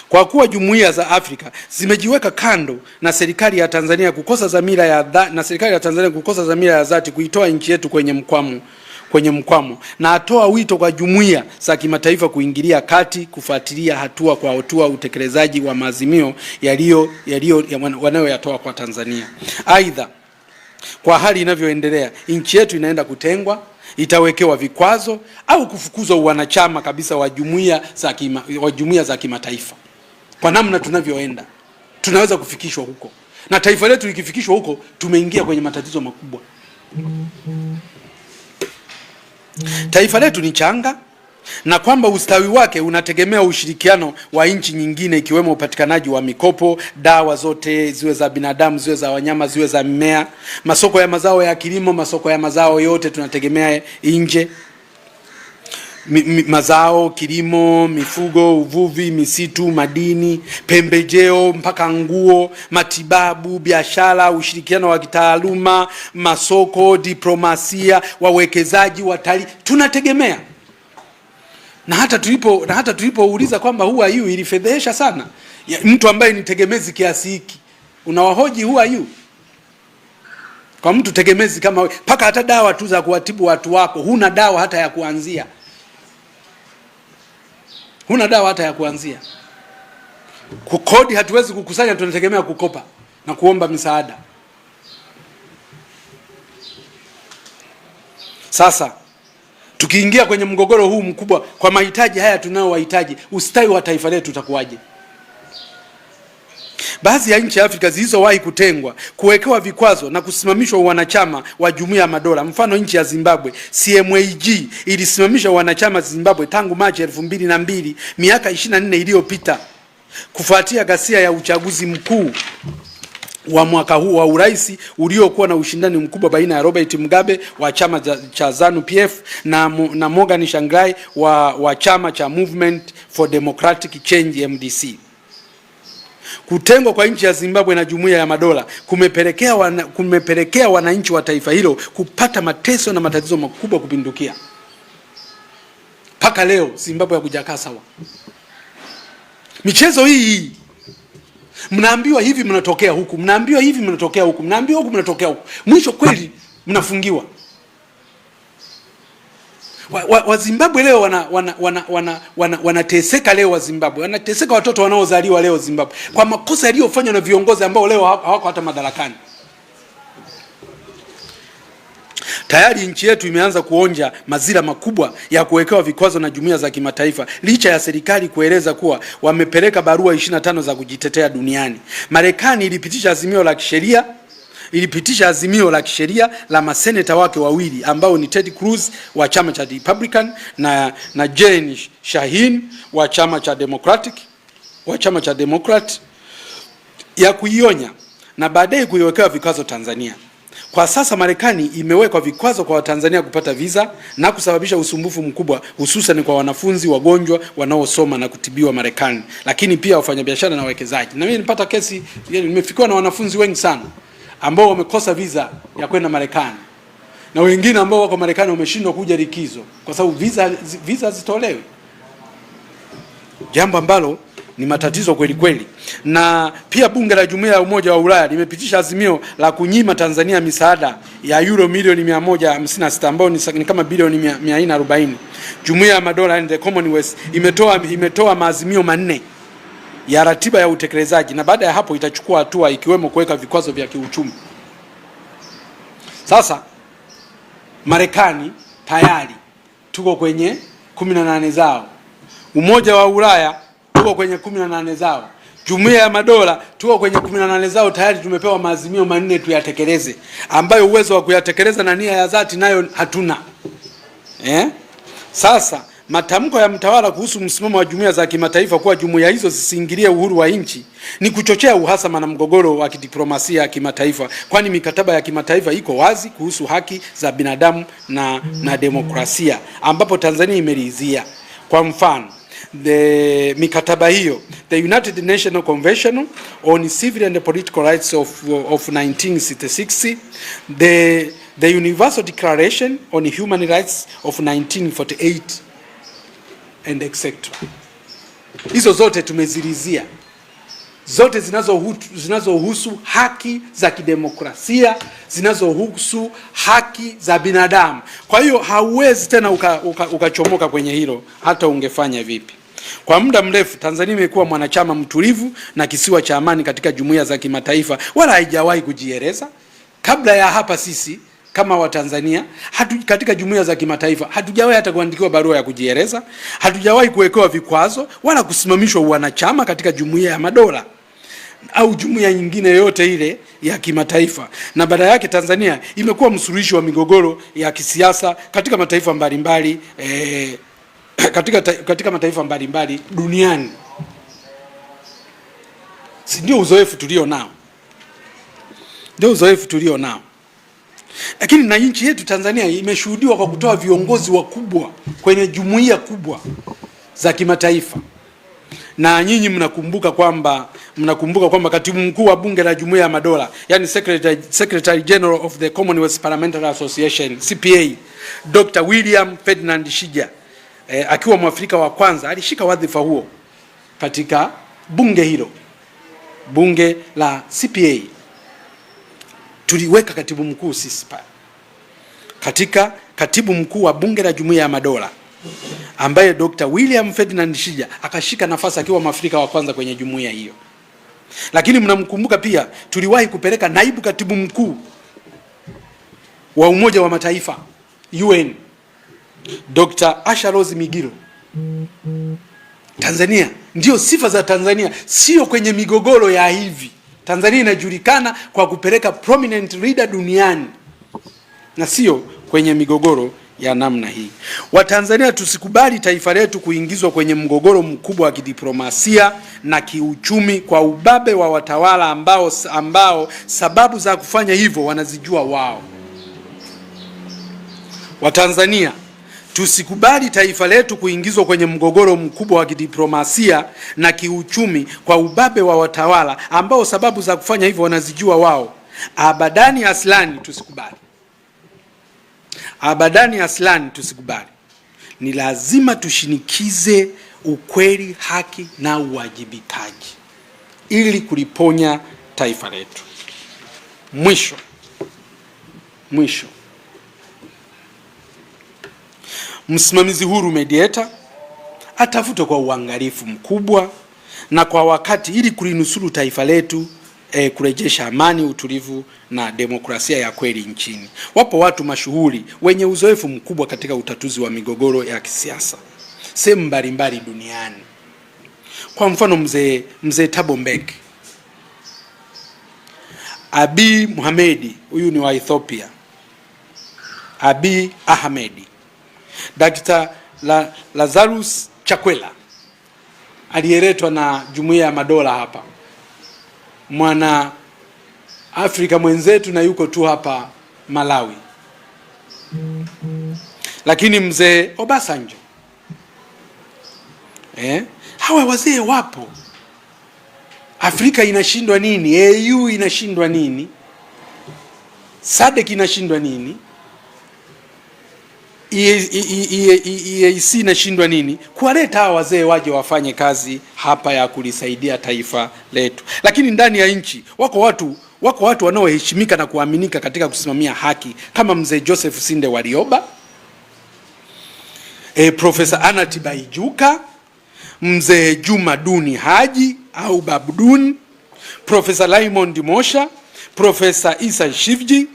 kwa kuwa jumuiya za Afrika zimejiweka kando na serikali ya Tanzania kukosa dhamira ya dhati kuitoa nchi yetu kwenye mkwamo, na atoa wito kwa jumuiya za kimataifa kuingilia kati, kufuatilia hatua kwa hatua utekelezaji wa maazimio wanayoyatoa kwa Tanzania. Aidha, kwa hali inavyoendelea, nchi yetu inaenda kutengwa, itawekewa vikwazo au kufukuzwa uwanachama kabisa wa jumuiya za kimataifa. Kwa namna tunavyoenda, tunaweza kufikishwa huko, na taifa letu likifikishwa huko, tumeingia kwenye matatizo makubwa. Taifa letu ni changa, na kwamba ustawi wake unategemea ushirikiano wa nchi nyingine, ikiwemo upatikanaji wa mikopo, dawa zote ziwe za binadamu, ziwe za wanyama, ziwe za mimea, masoko ya mazao ya kilimo, masoko ya mazao yote tunategemea nje. Mazao, kilimo, mifugo, uvuvi, misitu, madini, pembejeo, mpaka nguo, matibabu, biashara, ushirikiano wa kitaaluma, masoko, diplomasia, wawekezaji, watalii, tunategemea. Na hata tulipouliza kwamba who are you, ilifedhesha sana. Mtu ambaye ni tegemezi kiasi hiki, unawahoji who are you? Kwa mtu tegemezi kama wewe, paka hata dawa tu za kuwatibu watu wako huna dawa hata ya kuanzia. Huna dawa hata ya kuanzia. Kukodi hatuwezi kukusanya, tunategemea kukopa na kuomba misaada. Sasa tukiingia kwenye mgogoro huu mkubwa kwa mahitaji haya tunaowahitaji, ustawi wa taifa letu utakuwaje? Baadhi ya nchi ya Afrika zilizowahi kutengwa, kuwekewa vikwazo na kusimamishwa wanachama wa Jumuiya ya Madola, mfano nchi ya Zimbabwe, CMAG ilisimamisha wanachama Zimbabwe tangu Machi 2002, miaka 24 iliyopita, kufuatia ghasia ya uchaguzi mkuu wa mwaka huu wa urais uliokuwa na ushindani mkubwa baina ya Robert Mugabe wa chama cha ZANU-PF na Morgan Tsvangirai wa chama cha Movement for Democratic Change MDC. Kutengwa kwa nchi ya Zimbabwe na Jumuiya ya Madola kumepelekea wananchi wa taifa hilo kupata mateso na matatizo makubwa kupindukia. Paka leo Zimbabwe hakujakaa sawa. Michezo hii mnaambiwa hivi mnatokea huku, mnaambiwa hivi mnatokea huku, mnaambiwa huku mnatokea huku. Mwisho kweli mnafungiwa. Wa Zimbabwe leo wanateseka leo. Wa Zimbabwe wanateseka, watoto wanaozaliwa leo Zimbabwe kwa makosa yaliyofanywa na viongozi ambao leo hawako hata madarakani. Tayari nchi yetu imeanza kuonja mazira makubwa ya kuwekewa vikwazo na jumuiya za kimataifa, licha ya serikali kueleza kuwa wamepeleka barua 25 za kujitetea duniani. Marekani ilipitisha azimio la kisheria la maseneta wake wawili ambao ni Ted Cruz wa chama cha Republican na Jen Shaheen wa chama cha Democrat ya kuionya na baadaye kuiwekewa vikwazo Tanzania. Kwa sasa Marekani imewekwa vikwazo kwa Watanzania kupata visa na kusababisha usumbufu mkubwa, hususan kwa wanafunzi, wagonjwa wanaosoma na kutibiwa Marekani, lakini pia wafanyabiashara na wawekezaji. Na mimi nilipata kesi, nimefikiwa na wanafunzi wengi sana ambao wamekosa visa ya kwenda Marekani, na wengine ambao wako Marekani wameshindwa kuja likizo kwa sababu visa zitolewe, jambo ambalo ni matatizo kweli kweli. Na pia bunge la Jumuiya ya Umoja wa Ulaya limepitisha azimio la kunyima Tanzania misaada ya euro milioni 156 ambao ni kama bilioni 440. Jumuiya ya Madola and the Commonwealth imetoa maazimio 4 ya ratiba ya utekelezaji, na baada ya hapo itachukua hatua ikiwemo kuweka vikwazo vya kiuchumi. Sasa Marekani tayari tuko kwenye 18 zao, Umoja wa Ulaya tuko kwenye 18 zao, Jumuiya ya Madola tuko kwenye 18 zao. Tayari tumepewa maazimio 4 tuyatekeleze, ambayo uwezo wa kuyatekeleza na nia ya dhati nayo hatuna. Sasa matamko ya mtawala kuhusu msimamo wa jumuiya za kimataifa kuwa jumuiya hizo zisiingilie uhuru wa nchi ni kuchochea uhasama na mgogoro wa kidiplomasia ya kimataifa, kwani mikataba ya kimataifa iko wazi kuhusu haki za binadamu na demokrasia, ambapo Tanzania imeridhia. Kwa mfano, mikataba hiyo, the United Nations Convention on Civil and Political Rights of 1966, the Universal Declaration on Human Rights of 1948 and etc. Hizo zote tumeziridhia, zote zinazohusu haki za kidemokrasia, zinazohusu haki za binadamu. Kwa hiyo hauwezi tena ukachomoka kwenye hilo hata ungefanya vipi. Kwa muda mrefu Tanzania imekuwa mwanachama mtulivu na kisiwa cha amani katika jumuiya za kimataifa, wala haijawahi kujieleza. Kabla ya hapa sisi kama Watanzania katika jumuiya za kimataifa hatujawahi hata kuandikiwa barua ya kujieleza, hatujawahi kuwekewa vikwazo wala kusimamishwa wanachama katika Jumuiya ya Madola au jumuiya nyingine yoyote ile ya kimataifa. Na baada yake Tanzania imekuwa msuluhishi wa migogoro ya kisiasa katika mataifa mbalimbali katika mataifa mbalimbali duniani. Ndio uzoefu tulio nao. Lakini na nchi yetu Tanzania imeshuhudiwa kwa kutoa viongozi wakubwa kwenye jumuiya kubwa za kimataifa. Na nyinyi mnakumbuka kwamba katibu mkuu wa bunge la Jumuiya ya Madola, yani Secretary General of the Commonwealth Parliamentary Association CPA, Dr. William Ferdinand Shija, akiwa Mwafrika wa kwanza alishika wadhifa huo katika bunge hilo, bunge la CPA. tuliweka katibu mkuu sisi pale, katika katibu mkuu wa Bunge la Jumuiya ya Madola, ambaye Dr. William Ferdinand Shija akashika nafasi akiwa Mwafrika wa kwanza kwenye jumuiya hiyo. Lakini mnamkumbuka pia tuliwahi kupeleka naibu katibu mkuu wa Umoja wa Mataifa UN, Dr. Asha Rose Migiro. Tanzania, ndio sifa za Tanzania, sio kwenye migogoro ya hivi. Tanzania inajulikana kwa kupeleka prominent leader duniani na sio kwenye migogoro ya namna hii. Watanzania, tusikubali taifa letu kuingizwa kwenye mgogoro mkubwa wa kidiplomasia na kiuchumi kwa ubabe wa watawala ambao sababu za kufanya hivyo wanazijua wao. Watanzania, tusikubali taifa letu kuingizwa kwenye mgogoro mkubwa wa kidiplomasia na kiuchumi kwa ubabe wa watawala ambao sababu za kufanya hivyo wanazijua wao. Abadani aslani tusikubali. Abadani aslani tusikubali. Ni lazima tushinikize ukweli, haki na uwajibikaji ili kuliponya taifa letu. Mwisho, msimamizi huru mediator atafutwe kwa uangalifu mkubwa na kwa wakati ili kulinusuru taifa letu, kurejesha amani, utulivu na demokrasia ya kweli nchini. Wapo watu mashuhuri wenye uzoefu mkubwa katika utatuzi wa migogoro ya kisiasa sehemu mbalimbali duniani. Kwa mfano mzee Thabo Mbeki, Abiy Ahmed, huyu ni wa Ethiopia, Abiy Ahmed, Dr. Lazarus Chakwera aliyeletwa na Jumuiya ya Madola hapa, mwana Afrika mwenzetu na yuko tu hapa Malawi. Lakini mzee Obasanjo, hawa wazee wapo. Afrika inashindwa nini? AU inashindwa nini? SADC inashindwa nini? EAC inashindwa nini? Kuwaleta hawa wazee waje wafanye kazi hapa ya kulisaidia taifa letu. Lakini ndani ya nchi wako watu wanaoheshimika na kuaminika katika kusimamia haki kama mzee Joseph Sinde Warioba, Profesa Anna Tibaijuka, mzee Juma Duni Haji au Babdun, Profesa Raymond Mosha, Profesa Isa Shivji,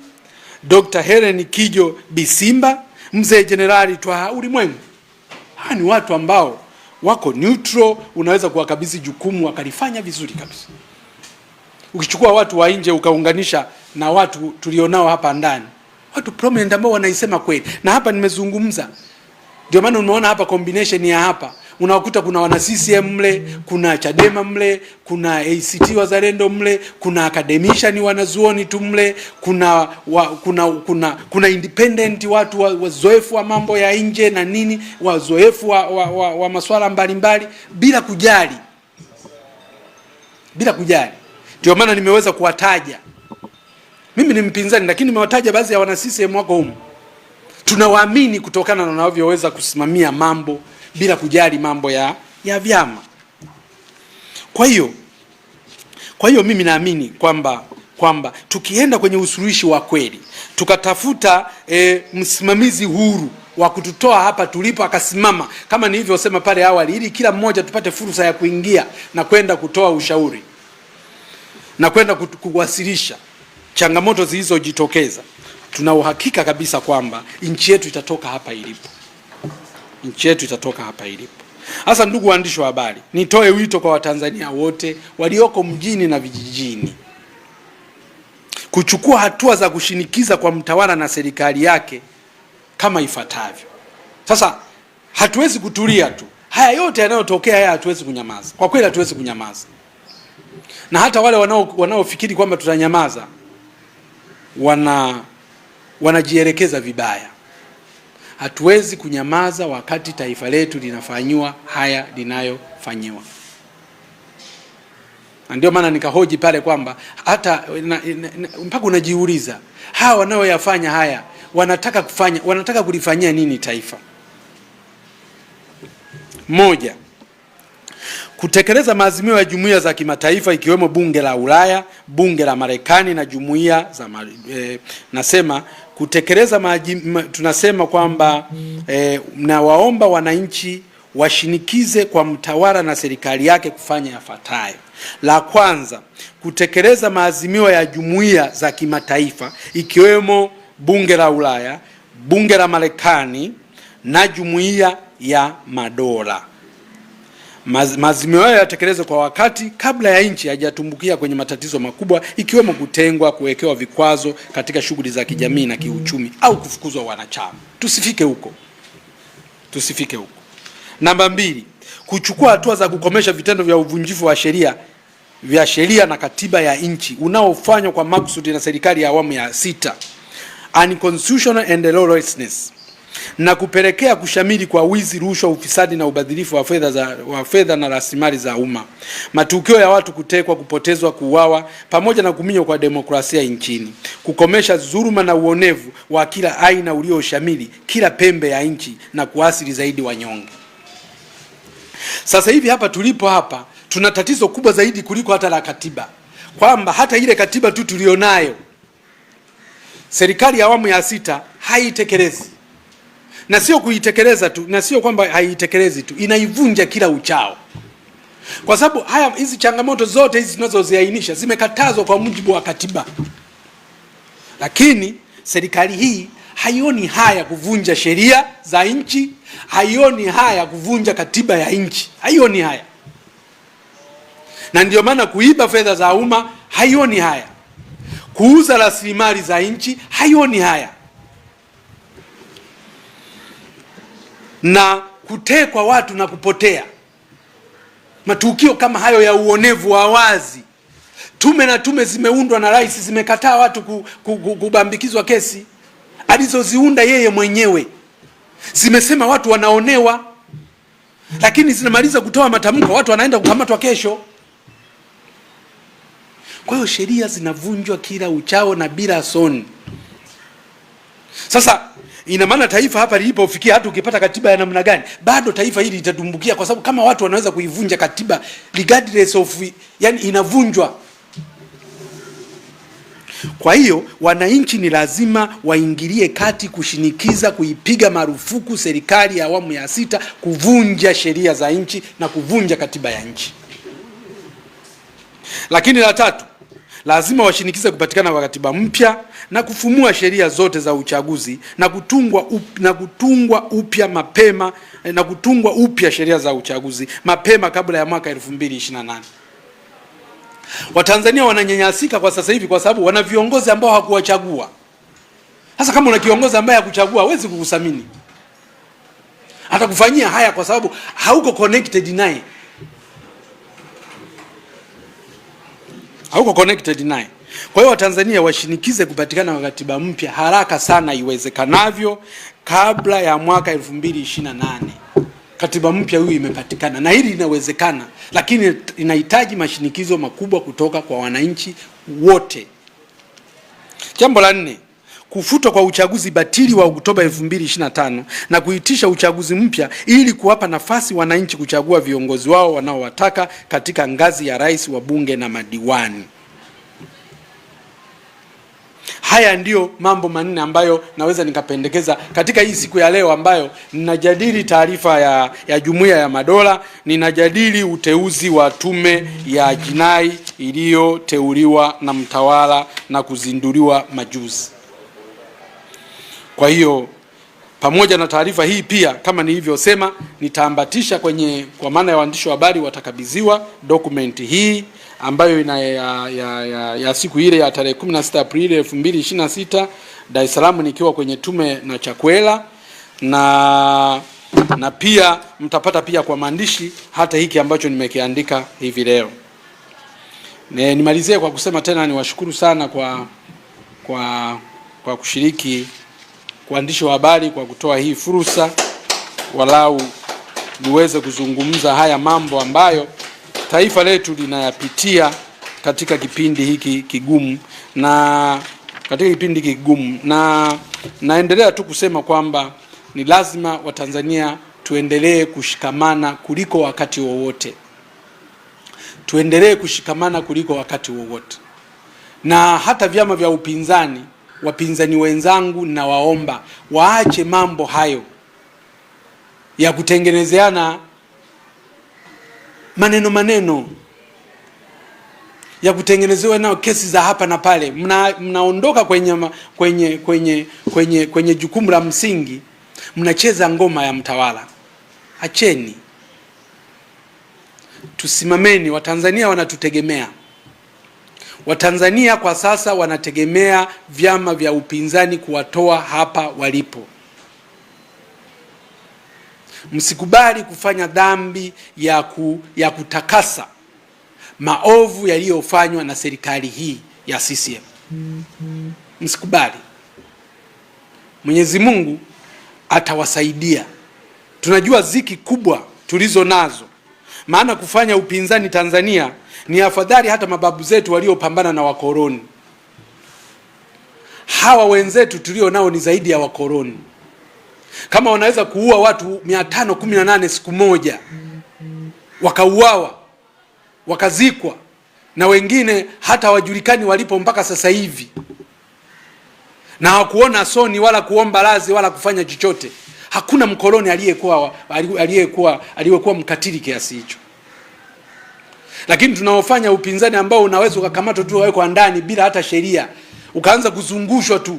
Dr. Helen Kijo Bisimba, mzee Jenerali Twaha Ulimwengu. Hawa ni watu ambao wako neutral, unaweza kuwakabidhi jukumu wakalifanya vizuri kabisa. Ukichukua watu wa nje ukaunganisha na watu tulionao hapa ndani, watu prominent ambao wanaisema kweli. Na hapa nimezungumza, ndio maana unaona hapa combination ya hapa unakuta kuna wana CCM mle, kuna Chadema mle, kuna ACT Wazalendo mle, kuna academician wanazuoni tu mle, kuna independent watu wazoefu wa mambo ya nje na nini, wazoefu wa masuala mbalimbali bila kujali. Ndio maana nimeweza kuwataja. Mimi ni mpinzani lakini nimewataja baadhi ya wana CCM wako humu. Tunawaamini kutokana na wanavyoweza kusimamia mambo bila kujali mambo ya vyama. Kwa hiyo mimi naamini kwamba tukienda kwenye usuluhishi wa kweli, tukatafuta msimamizi huru wa kututoa hapa tulipo akasimama kama nilivyosema pale awali, ili kila mmoja tupate fursa ya kuingia na kwenda kutoa ushauri na kwenda kuwasilisha changamoto zilizojitokeza, tuna uhakika kabisa kwamba nchi yetu itatoka hapa ilipo. Hasa ndugu waandishi wa habari, nitoe wito kwa Watanzania wote walioko mjini na vijijini kuchukua hatua za kushinikiza kwa mtawala na serikali yake kama ifuatavyo. Sasa hatuwezi kutulia tu. Haya yote yanayotokea haya hatuwezi kunyamaza. Kwa kweli hatuwezi kunyamaza. Na hata wale wanaofikiri kwamba tutanyamaza wanajielekeza vibaya. Hatuwezi kunyamaza wakati taifa letu linafanywa haya linayofanyiwa. Ndio maana nikahoji pale kwamba hata mpaka unajiuliza hawa wanaoyafanya haya wanataka kulifanyia nini taifa? Moja, kutekeleza maazimio ya jumuiya za kimataifa ikiwemo bunge la Ulaya, bunge la Marekani na jumuiya za nasema kutekeleza tunasema kwamba na waomba wananchi washinikize kwa mtawala na serikali yake kufanya yafuatayo. La kwanza, kutekeleza maazimio ya jumuiya za kimataifa ikiwemo bunge la Ulaya, bunge la Marekani na jumuiya ya madola. Maazimio hayo yatekelezwe kwa wakati kabla ya nchi hajatumbukia kwenye matatizo makubwa ikiwemo kutengwa, kuwekewa vikwazo katika shughuli za kijamii na kiuchumi au kufukuzwa wanachama. Tusifike huko. Tusifike huko. Namba 2, kuchukua hatua za kukomesha vitendo vya uvunjifu wa sheria na katiba ya nchi unaofanywa kwa makusudi na serikali ya awamu ya 6, unconstitutional and lawlessness, na kupelekea kushamiri kwa wizi, rushwa, ufisadi na ubadhirifu wa fedha na rasilimali za umma, matukio ya watu kutekwa, kupotezwa, kuuawa, pamoja na kuminywa kwa demokrasia nchini, kukomesha dhuluma na uonevu wa kila aina ulioshamiri kila pembe ya nchi na kuasili zaidi wanyonge. Sasa hivi hapa tulipo hapa tuna tatizo kubwa zaidi kuliko hata la katiba, kwamba hata ile katiba tu tulionayo serikali ya awamu ya 6 haitekelezi. Na sio kuitekeleza tu, na sio kwamba haitekelezi tu, inaivunja kila uchao. Kwa sababu hizi changamoto zote hizi tunazoziainisha zimekatazwa kwa mujibu wa katiba. Lakini serikali hii haioni haya kuvunja sheria za nchi, haioni haya kuvunja katiba ya nchi, haioni haya. Na ndio maana kuiba fedha za umma haioni haya. Kuuza rasilimali za nchi haioni haya. Na kutekwa watu na kupotea. Matukio kama hayo ya uonevu wa wazi. Tume zimeundwa na rais zimekataa watu kubambikizwa kesi alizoziunda yeye mwenyewe. Zimesema watu wanaonewa, lakini zinamaliza kutoa matamko watu wanaenda kukamatwa kesho. Kwa hiyo sheria zinavunjwa kila uchao na bila soni. Sasa ina maana taifa hapa lilipofikia, hata ukipata katiba ya namna gani bado taifa hili litatumbukia, kwa sababu kama watu wanaweza kuivunja katiba regardless of, yani inavunjwa. Kwa hiyo wananchi ni lazima waingilie kati kushinikiza kuipiga marufuku serikali ya awamu ya 6 kuvunja sheria za nchi na kuvunja katiba ya nchi. Lakini la 3, lazima washinikize kupatikana kwa katiba mpya na kufumua sheria zote za uchaguzi na kutungwa upya sheria za uchaguzi mapema kabla ya mwaka 2028. Watanzania wananyanyasika kwa sasa hivi kwa sababu wana viongozi ambao hakuwachagua. Sasa kama una kiongozi ambaye hakuchagua, hawezi kukuthamini. Atakufanyia haya kwa sababu hauko connected naye. Hauko connected naye. Kwa hiyo Watanzania washinikize kupatikana kwa katiba mpya haraka sana iwezekanavyo kabla ya mwaka 2028. Katiba mpya hii imepatikana na hili linawezekana, lakini inahitaji mashinikizo makubwa kutoka kwa wananchi wote. Jambo la 4, kufutwa kwa uchaguzi batili wa Oktoba 2025 na kuitisha uchaguzi mpya ili kuwapa nafasi wananchi kuchagua viongozi wao wanaowataka katika ngazi ya rais, wa bunge na madiwani. Haya ndio mambo 4 ambayo naweza nikapendekeza katika hii siku ya leo, ambayo ninajadili taarifa ya Jumuiya ya Madola, ninajadili uteuzi wa tume ya jinai iliyoteuliwa na mtawala na kuzinduliwa majuzi. Kwa hiyo pamoja na taarifa hii pia, kama nilivyosema, nitaambatisha kwa maana ya waandishi wa habari watakabidhiwa dokumenti hii ambayo ya siku ile ya tarehe 16 Aprili 2026 Dar es Salaam, nikiwa kwenye tume na Chakwera, na pia mtapata pia kwa maandishi hata hiki ambacho nimekiandika hivi leo. Nimalizie kwa kusema tena niwashukuru sana kwa kushiriki, waandishi wa habari, kwa kutoa hii fursa walau niweze kuzungumza haya mambo ambayo taifa letu linayapitia katika kipindi hiki kigumu, na naendelea tu kusema kwamba ni lazima Watanzania tuendelee kushikamana kuliko wakati wowote. tuendelee kushikamana kuliko wakati wowote. Na hata vyama vya upinzani, wapinzani wenzangu, na waomba waache mambo hayo ya kutengenezeana maneno ya kutengenezewa nao kesi za hapa na pale. Mnaondoka kwenye jukumu la msingi, mnacheza ngoma ya mtawala. Acheni, tusimameni. Watanzania wanatutegemea. Watanzania kwa sasa wanategemea vyama vya upinzani kuwatoa hapa walipo. Msikubali kufanya dhambi ya kutakasa maovu yaliyofanywa na serikali hii ya CCM. Msikubali. Mwenyezi Mungu atawasaidia. Tunajua ziki kubwa tulizo nazo, maana kufanya upinzani Tanzania ni afadhali hata mababu zetu waliopambana na wakoloni. Hawa wenzetu tulio nao ni zaidi ya wakoloni. Kama wanaweza kuua watu 518 siku moja, wakauawa, wakazikwa, na wengine hata hawajulikani walipo mpaka sasa hivi, na hawakuona soni wala kuomba radhi wala kufanya chochote, hakuna mkoloni aliyekuwa mkatili kiasi hicho. Lakini tunaofanya upinzani ambao unaweza ukakamatwa tu wawekwa ndani bila hata sheria, ukaanza kuzungushwa tu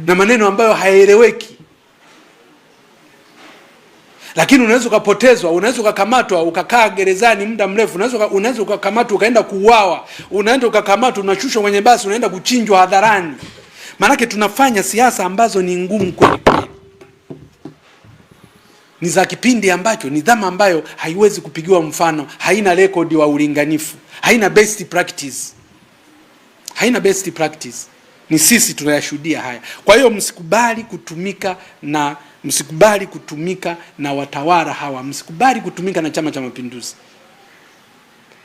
na maneno ambayo hayaeleweki. Lakini unaweza ukapotezwa, unaweza ukakamatwa ukakaa gerezani muda mrefu, unaweza ukakamatwa ukaenda kuuawa, unaenda ukakamatwa unashushwa kwenye basi unaenda kuchinjwa hadharani. Maanake tunafanya siasa ambazo ni ngumu kweli kweli. Ni za kipindi ambacho, ni dhama ambayo haiwezi kupigiwa mfano, haina rekodi wa ulinganifu, haina best practice. Haina best practice. Ni sisi tunayashuhudia haya. Kwa hiyo msikubali kutumika na watawala hawa, msikubali kutumika na Chama cha Mapinduzi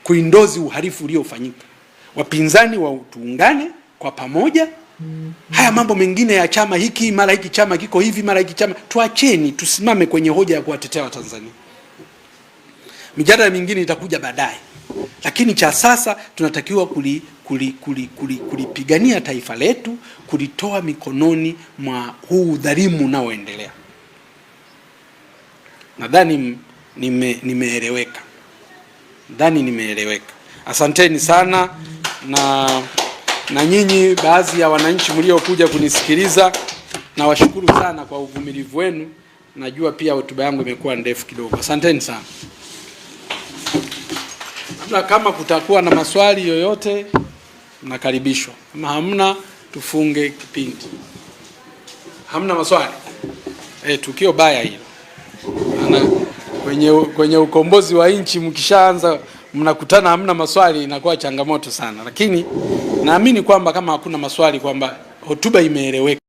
kuindozi uhalifu uliofanyika. Wapinzani tuungane kwa pamoja. Haya mambo mengine ya chama hiki, mara hiki chama kiko hivi, mara hiki chama, tuacheni, tusimame kwenye hoja ya kuwatetea Watanzania. Mijadala mingine itakuja baadaye, lakini cha sasa tunatakiwa kulipigania taifa letu, kulitoa mikononi mwa huu udhalimu unaoendelea. Nadhani nimeeleweka. Asanteni sana, na nyinyi baadhi ya wananchi mliokuja kunisikiliza, na washukuru sana kwa uvumilivu wenu. Najua pia hotuba yangu imekuwa ndefu kidogo. Asanteni sana. Kama kutakuwa na maswali yoyote mnakaribishwa. Kama hamna, tufunge kipindi. Hamna maswali? Tukio baya hilo. Kwenye ukombozi wa nchi mkishaanza mnakutana hamna maswali, inakuwa changamoto sana. Lakini naamini kwamba kama hakuna maswali kwamba hotuba imeeleweka.